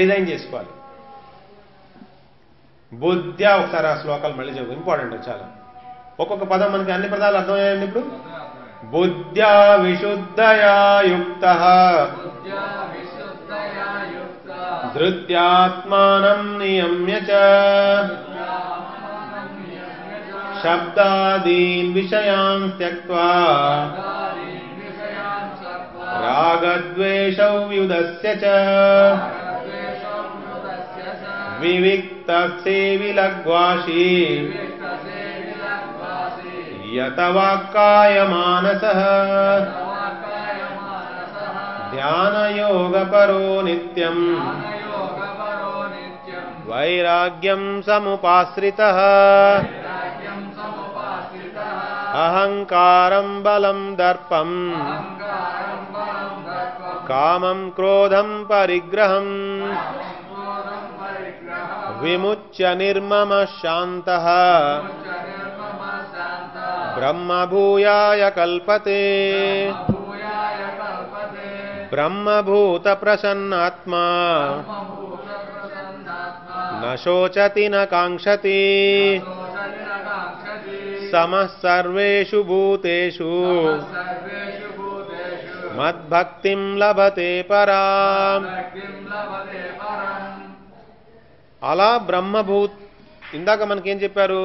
డిజైన్ చేసుకోవాలి. బుద్ధ్యా, ఒకసారి ఆ శ్లోకాలు మళ్ళీ చెప్పు, ఇంపార్టెంట్ చాలా. ఒక్కొక్క పదం మనకి అన్ని పదాలు అర్థమయ్యాయండి ఇప్పుడు. బుద్ధ్యా విశుద్ధయా యుక్తః ధృత్యాత్మానం నియమ్య చ శబ్దాదీన్ విషయాన్ త్యక్త్వా రాగద్వేషౌ వ్యుదస్య చ వివిక్తసేవిలగ్వాషీ యతవాక్కాయ మానసః ధ్యానయోగపరో నిత్యం వైరాగ్యం సముపాశ్రితః అహంకారం బలం దర్పం కామం క్రోధం పరిగ్రహం విముచ్య నిర్మమ శాంతః బ్రహ్మభూయాయ కల్పతే. బ్రహ్మభూత ప్రసన్నాత్మా న శోచతి న కాంక్షతి సమః సర్వేషు భూతేషు మద్భక్తిం లభతే పరాం. అలా ఇందాక మనకేం చెప్పారు?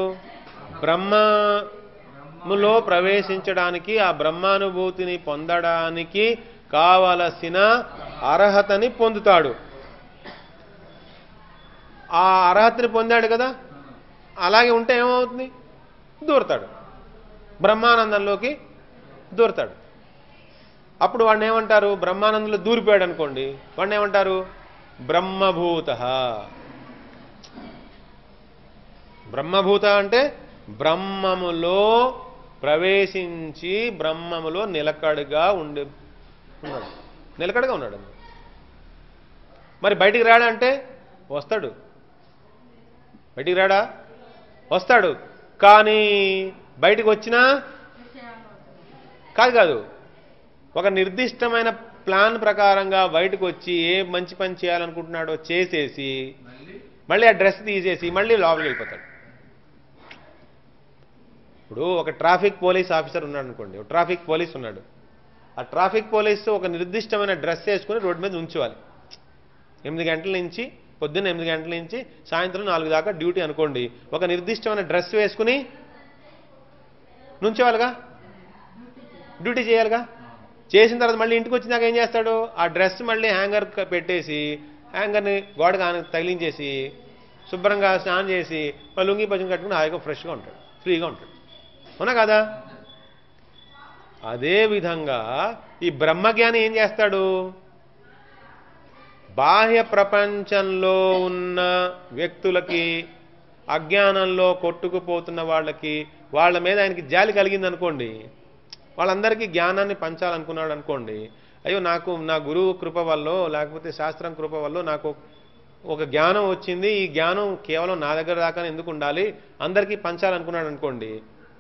బ్రహ్మములో ప్రవేశించడానికి, ఆ బ్రహ్మానుభూతిని పొందడానికి కావలసిన అర్హతని పొందుతాడు. ఆ అర్హతని పొందాడు కదా, అలాగే ఉంటే ఏమవుతుంది? దూరతాడు, బ్రహ్మానందంలోకి దూరతాడు. అప్పుడు వాడిని ఏమంటారు? బ్రహ్మానందంలో దూరిపోయాడు అనుకోండి, వాడిని ఏమంటారు? బ్రహ్మభూత. బ్రహ్మభూత అంటే బ్రహ్మములో ప్రవేశించి బ్రహ్మములో నిలకడగా ఉన్నాడు, నిలకడగా ఉన్నాడు. మరి బయటికి రాడా అంటే వస్తాడు, బయటికి రాడా? వస్తాడు. కానీ బయటికి వచ్చినా కాదు, ఒక నిర్దిష్టమైన ప్లాన్ ప్రకారంగా బయటకు వచ్చి ఏ మంచి పని చేయాలనుకుంటున్నాడో చేసేసి మళ్ళీ ఆ డ్రెస్ తీసేసి మళ్ళీ లోపలికి వెళ్ళిపోతాడు. ఇప్పుడు ఒక ట్రాఫిక్ పోలీస్ ఆఫీసర్ ఉన్నాడు అనుకోండి, ఒక ట్రాఫిక్ పోలీస్ ఉన్నాడు. ఆ ట్రాఫిక్ పోలీసు ఒక నిర్దిష్టమైన డ్రెస్ వేసుకుని రోడ్డు మీద ఉంచవాలి. 8 గంటల నుంచి, పొద్దున్న 8 గంటల నుంచి సాయంత్రం 4 దాకా డ్యూటీ అనుకోండి. ఒక నిర్దిష్టమైన డ్రెస్ వేసుకుని నుంచోవాలిగా, డ్యూటీ చేయాలిగా. చేసిన తర్వాత మళ్ళీ ఇంటికి వచ్చినాక ఏం చేస్తాడు? ఆ డ్రెస్ మళ్ళీ హ్యాంగర్ పెట్టేసి హ్యాంగర్ని గోడకు తగిలించేసి శుభ్రంగా స్నానం చేసి మళ్ళీ లుంగి పచ్చని కట్టుకుని హాయిగా ఫ్రెష్గా ఉంటాడు, ఫ్రీగా ఉంటాడు. అవునా కదా? అదేవిధంగా ఈ బ్రహ్మజ్ఞాని ఏం చేస్తాడు? బాహ్య ప్రపంచంలో ఉన్న వ్యక్తులకి, అజ్ఞానంలో కొట్టుకుపోతున్న వాళ్ళకి, వాళ్ళ మీద ఆయనకి జాలి కలిగింది అనుకోండి, వాళ్ళందరికీ జ్ఞానాన్ని పంచాలనుకున్నాడు అనుకోండి. అయ్యో నాకు నా గురువు కృప వల్ల లేకపోతే శాస్త్రం కృప వల్ల నాకు ఒక జ్ఞానం వచ్చింది, ఈ జ్ఞానం కేవలం నా దగ్గర దాకానే ఎందుకు ఉండాలి, అందరికీ పంచాలనుకున్నాడు అనుకోండి.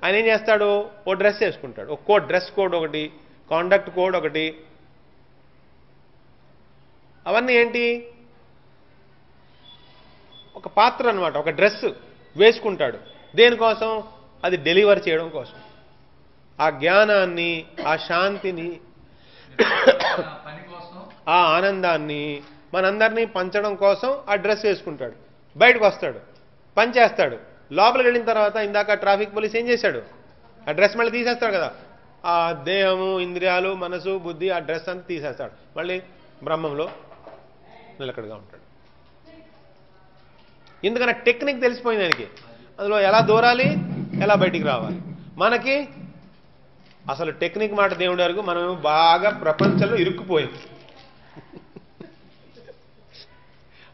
ఆయన ఏం చేస్తాడు? ఓ డ్రెస్ వేసుకుంటాడు, ఒక కోడ్, డ్రెస్ కోడ్ ఒకటి, కాండక్ట్ కోడ్ ఒకటి. అవన్నీ ఏంటి? ఒక పాత్ర అన్నమాట, ఒక డ్రెస్ వేసుకుంటాడు. దేనికోసం? అది డెలివర్ చేయడం కోసం. ఆ జ్ఞానాన్ని, ఆ శాంతిని, ఆ ఆనందాన్ని మనందరినీ పంచడం కోసం ఆ డ్రెస్ వేసుకుంటాడు. బయటకు వస్తాడు, పనిచేస్తాడు. లోపలికి వెళ్ళిన తర్వాత ఇందాక ట్రాఫిక్ పోలీస్ ఏం చేశాడు? ఆ డ్రెస్ మళ్ళీ తీసేస్తాడు కదా. ఆ దేహము, ఇంద్రియాలు, మనసు, బుద్ధి, ఆ డ్రెస్ అంతా తీసేస్తాడు. మళ్ళీ బ్రహ్మంలో నిలకడగా ఉంటాడు. ఎందుకన్నా టెక్నిక్ తెలిసిపోయింది ఆయనకి, అందులో ఎలా దూరాలి, ఎలా బయటికి రావాలి. మనకి అసలు టెక్నిక్ మాట దేవుడి వరకు మనం బాగా ప్రపంచంలో ఇరుక్కుపోయాం.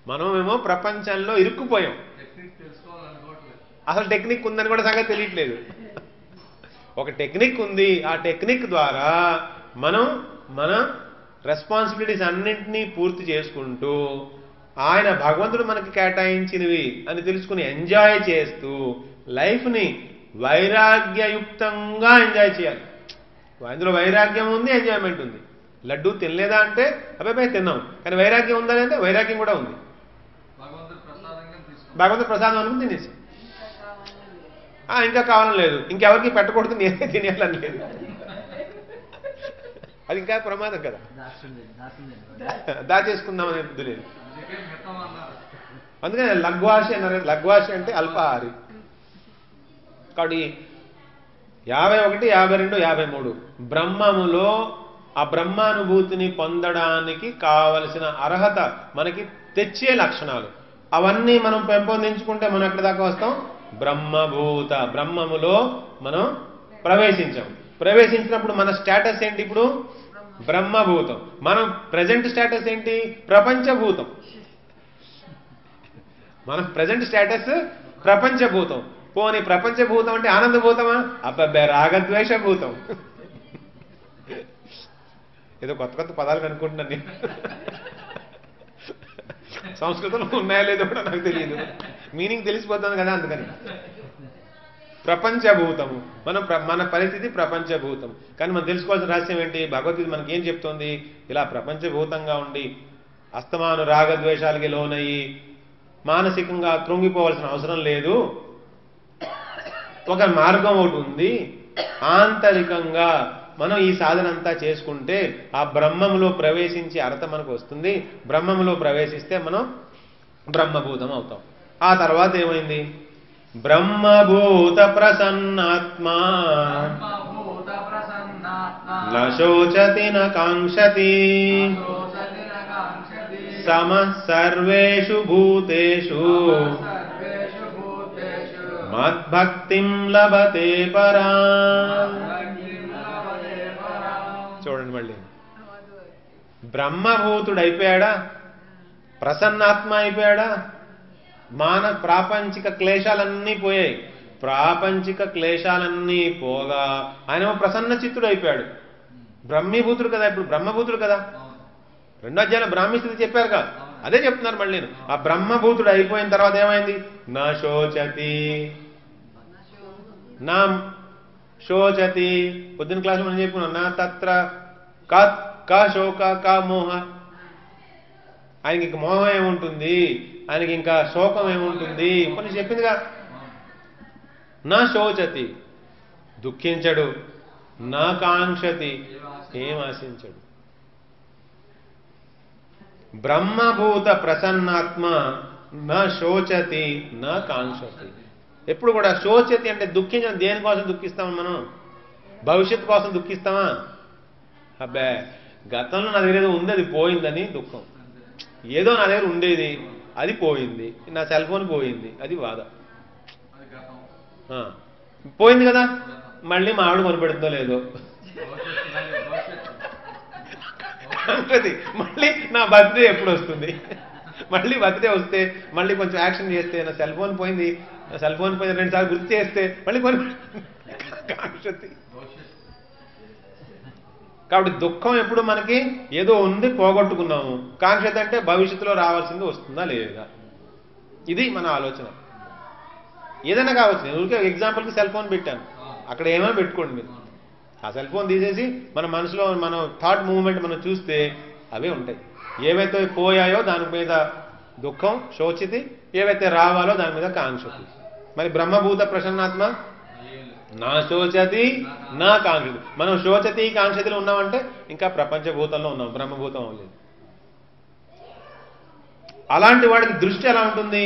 మనమేమో ప్రపంచంలో ఇరుక్కుపోయాం, అసలు టెక్నిక్ ఉందని కూడా సంగతి తెలియట్లేదు. ఒక టెక్నిక్ ఉంది, ఆ టెక్నిక్ ద్వారా మన రెస్పాన్సిబిలిటీస్ అన్నింటినీ పూర్తి చేసుకుంటూ ఆయన భగవంతుడు మనకి కేటాయించినవి అని తెలుసుకుని ఎంజాయ్ చేస్తూ లైఫ్ని వైరాగ్యయుక్తంగా ఎంజాయ్ చేయాలి. అందులో వైరాగ్యం ఉంది, ఎంజాయ్మెంట్ ఉంది. లడ్డూ తినలేదా అంటే అబ్బాయి తిన్నాం, కానీ వైరాగ్యం ఉందా అంటే వైరాగ్యం కూడా ఉంది. భగవంతుడు ప్రసాదం అనుకుని తినేసి ఇంకా కావాలని లేదు, ఇంకెవరికి పెట్టకూడదు, నేనే తినేయాలని లేదు. అది ఇంకా ప్రమాదం కదా, దాచేసుకుందామనే బుద్ధి లేదు. అందుకని లఘ్వాసి అన్నారు. లఘ్వాసి అంటే అల్పాహారి. కాబట్టి 51, 52, 53 బ్రహ్మములో ఆ బ్రహ్మానుభూతిని పొందడానికి కావలసిన అర్హత మనకి తెచ్చే లక్షణాలు. అవన్నీ మనం పెంపొందించుకుంటే మనం ఎక్కడి దాకా వస్తాం? బ్రహ్మభూత, బ్రహ్మములో మనం ప్రవేశించినప్పుడు మన స్టేటస్ ఏంటి? ఇప్పుడు బ్రహ్మభూతం. మనం ప్రజెంట్ స్టేటస్ ఏంటి? ప్రపంచభూతం. మనం ప్రజెంట్ స్టేటస్ ప్రపంచభూతం. పోనీ ప్రపంచభూతం అంటే ఆనందభూతమా? అబ్బబ్బే, రాగద్వేషభూతం. ఏదో కొత్త కొత్త పదాలు కనుక్కుంటున్నాను నేను. సంస్కృతంలో ఉన్నాయా లేదో కూడా నాకు తెలియదు, మీనింగ్ తెలిసిపోతాను కదా. అందుకని ప్రపంచభూతము, మన పరిస్థితి ప్రపంచభూతం. కానీ మనం తెలుసుకోవాల్సిన రహస్యం ఏంటి? భగవద్గీత మనకి ఏం చెప్తోంది? ఇలా ప్రపంచభూతంగా ఉండి అస్తమాను రాగద్వేషాలకి లోనయ్యి మానసికంగా కృంగిపోవాల్సిన అవసరం లేదు. ఒక మార్గం ఒకటి ఉంది. ఆంతరికంగా మనం ఈ సాధన అంతా చేసుకుంటే ఆ బ్రహ్మములో ప్రవేశించి అర్థం మనకు వస్తుంది. బ్రహ్మములో ప్రవేశిస్తే మనం బ్రహ్మభూతం అవుతాం. ఆ తర్వాత ఏమైంది? బ్రహ్మభూత ప్రసన్నాత్మా న శోచతి న కాంక్షతి సమः సర్వేషు భూతేషు మద్భక్తిం లభతే పరాం. చూడండి మళ్ళీ, బ్రహ్మభూతుడు అయిపోయాడా, ప్రసన్నాత్మ అయిపోయాడా, ప్రాపంచిక క్లేశాలన్నీ పోయాయి. ప్రాపంచిక క్లేశాలన్నీ పోగా ఆయన ప్రసన్న చిత్తుడు అయిపోయాడు. బ్రహ్మీభూతుడు కదా, ఇప్పుడు బ్రహ్మభూతుడు కదా. రెండో అధ్యాయంలో బ్రాహ్మీ స్థితి చెప్పారుగా, అదే చెప్తున్నారు మళ్ళీ. ఆ బ్రహ్మభూతుడు అయిపోయిన తర్వాత ఏమైంది? నా శోచతి, నా శోచతి. పొద్దున క్లాసు మనం చెప్పుకున్నాం, నా తత్ర కా శోక కా మోహ. ఆయనకి ఇంక మోహం ఏముంటుంది, ఆయనకి ఇంకా శోకం ఏముంటుంది, కొన్ని చెప్పిందిగా. నా శోచతి, దుఃఖించడు. నా కాంక్షతి, ఏం ఆశించడు. బ్రహ్మభూత ప్రసన్నాత్మ నా శోచతి నా కాంక్షతి. ఎప్పుడు కూడా శోచతి అంటే దుఃఖించడం. దేనికోసం దుఃఖిస్తామా మనం? భవిష్యత్తు కోసం దుఃఖిస్తామా? అబ్బే, గతంలో నా దగ్గర ఏదో ఉంది, అది పోయిందని దుఃఖం. ఏదో నా దగ్గర ఉండేది, అది పోయింది. నా సెల్ ఫోన్ పోయింది, అది బాధ. పోయింది కదా, మళ్ళీ మా ఆవిడ కొనిపెడుతుందో లేదో. మళ్ళీ నా బర్త్డే ఎప్పుడు వస్తుంది, మళ్ళీ బర్త్డే వస్తే మళ్ళీ కొంచెం యాక్షన్ చేస్తే నా సెల్ ఫోన్ పోయింది, నా సెల్ ఫోన్ పోయింది 2 సార్లు గుర్తు చేస్తే మళ్ళీ కాంక్షతి. కాబట్టి దుఃఖం ఎప్పుడు మనకి ఏదో ఉంది, పోగొట్టుకున్నాము. కాంక్షత అంటే భవిష్యత్తులో రావాల్సింది వస్తుందా లేదా, ఇది మన ఆలోచన. ఏదైనా కావచ్చు. నేను ఊరికే ఎగ్జాంపుల్కి సెల్ ఫోన్ పెట్టాను, అక్కడ ఏమైనా పెట్టుకోండి మీరు. ఆ సెల్ ఫోన్ తీసేసి మన మనసులో మన థాట్ మూవ్మెంట్ మనం చూస్తే అవే ఉంటాయి. ఏవైతే పోయాయో దాని మీద దుఃఖం శోచితి, ఏవైతే రావాలో దాని మీద కాంక్షతి. మరి బ్రహ్మభూత ప్రసన్నాత్మ నా శోచతి నా కాంక్షతి. మనం శోచతి కాంక్షతిలో ఉన్నామంటే ఇంకా ప్రపంచభూతంలో ఉన్నాం, బ్రహ్మభూతం అవ్వలేదు. అలాంటి వాడికి దృష్టి ఎలా ఉంటుంది?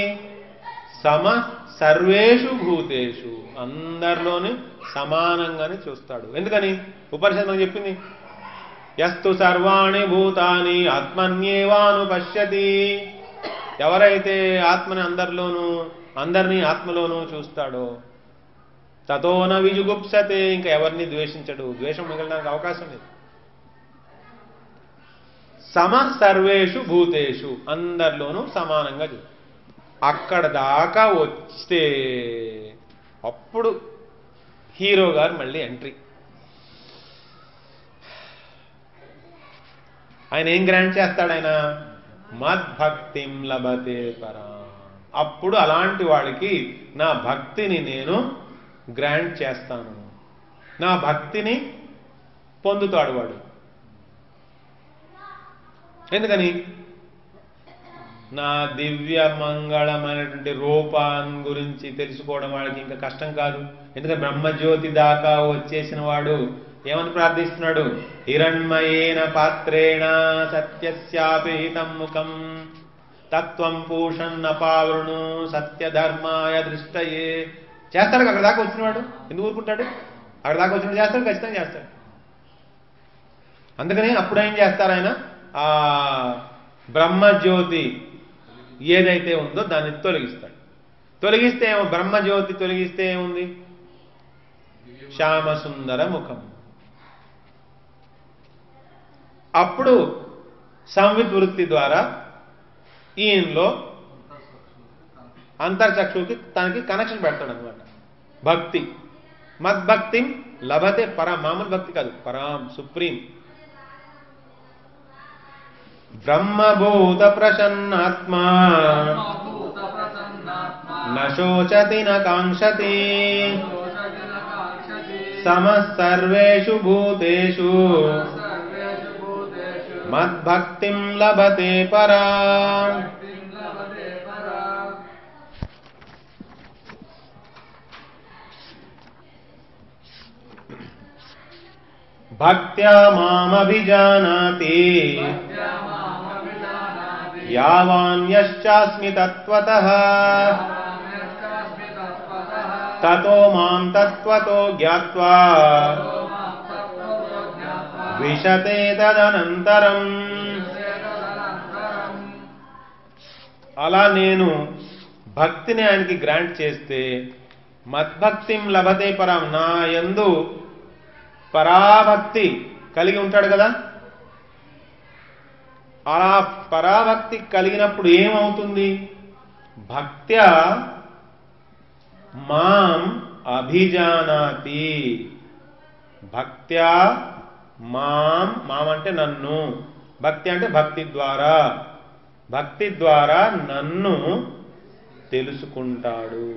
సమ సర్వేషు భూతేషు, అందరిలోని సమానంగానే చూస్తాడు. ఎందుకని? ఉపనిషత్తు మనకు చెప్పింది, యస్తు సర్వాణి భూతాని ఆత్మన్యేవాను పశ్యతి. ఎవరైతే ఆత్మని అందరినీ ఆత్మలోనూ చూస్తాడో తతోన విజుగుప్సతే, ఇంకా ఎవరిని ద్వేషించడు. ద్వేషం మిగలడానికి అవకాశం లేదు. సమ సర్వేషు భూతేషు, అందరిలోనూ సమానంగా చూస్తాడు. అక్కడ దాకా వస్తే అప్పుడు హీరో గారు మళ్ళీ ఎంట్రీ. ఆయన ఏం గ్రాంట్ చేస్తాడు? ఆయన మద్భక్తిం లభతే పరా. అప్పుడు అలాంటి వాడికి నా భక్తిని నేను గ్రాంట్ చేస్తాను, నా భక్తిని పొందుతాడు వాడు. ఎందుకని? నా దివ్య మంగళమైనటువంటి రూపాన్ని గురించి తెలుసుకోవడం వాడికి ఇంకా కష్టం కాదు. ఎందుకంటే బ్రహ్మజ్యోతి దాకా వచ్చేసిన వాడు ఏమని ప్రార్థిస్తున్నాడు? హిరణ్మయేన పాత్రేణ సత్యస్యాపిహితం ముఖం తత్వం పూషన్న పావృణు సత్యధర్మాయ దృష్టయే. చేస్తాడు. అక్కడ దాకా వచ్చినవాడు ఎందుకు ఊరుకుంటాడు? అక్కడ దాకా వచ్చినవాడు చేస్తాడు, ఖచ్చితంగా చేస్తాడు. అందుకని అప్పుడు ఏం చేస్తారు? ఆయన ఆ బ్రహ్మజ్యోతి ఏదైతే ఉందో దాన్ని తొలగిస్తాడు. తొలగిస్తే ఏమో, బ్రహ్మజ్యోతి తొలగిస్తే ఏముంది? శ్యామసుందర ముఖం. అప్పుడు సంవిత్ వృత్తి ద్వారా ఈయనలో అంతర్చక్షుకి తనకి కనెక్షన్ పెడతాడు అనమాట. భక్తి మద్భక్తి లభతే పరాం. మామూలు భక్తి కాదు, పరాం, సుప్రీం. బ్రహ్మభూత ప్రసన్నాత్మా నశోచతి న కాంక్షతి సమః సర్వేషు భూతేషు మద్భక్తిం లభతే పరాం. భక్త్యా మామభిజానాతి యావాన్యశ్చాస్మి తత్వతః తతో మాం తత్వతో జ్ఞాత్వా విశతే తదనంతరం. అలా నేను భక్తిని ఆయనకి గ్రాంట్ చేస్తే మద్భక్తిం లభతే పరాం, నా యందు పరాభక్తి కలిగి ఉంటాడు కదా. అలా పరాభక్తి కలిగినప్పుడు ఏమవుతుంది? భక్త్యా మాం అభిజానాతి. భక్త్యా మాం, మాం అంటే నన్ను, భక్తి అంటే భక్తి ద్వారా, భక్తి ద్వారా నన్ను తెలుసుకుంటాడు.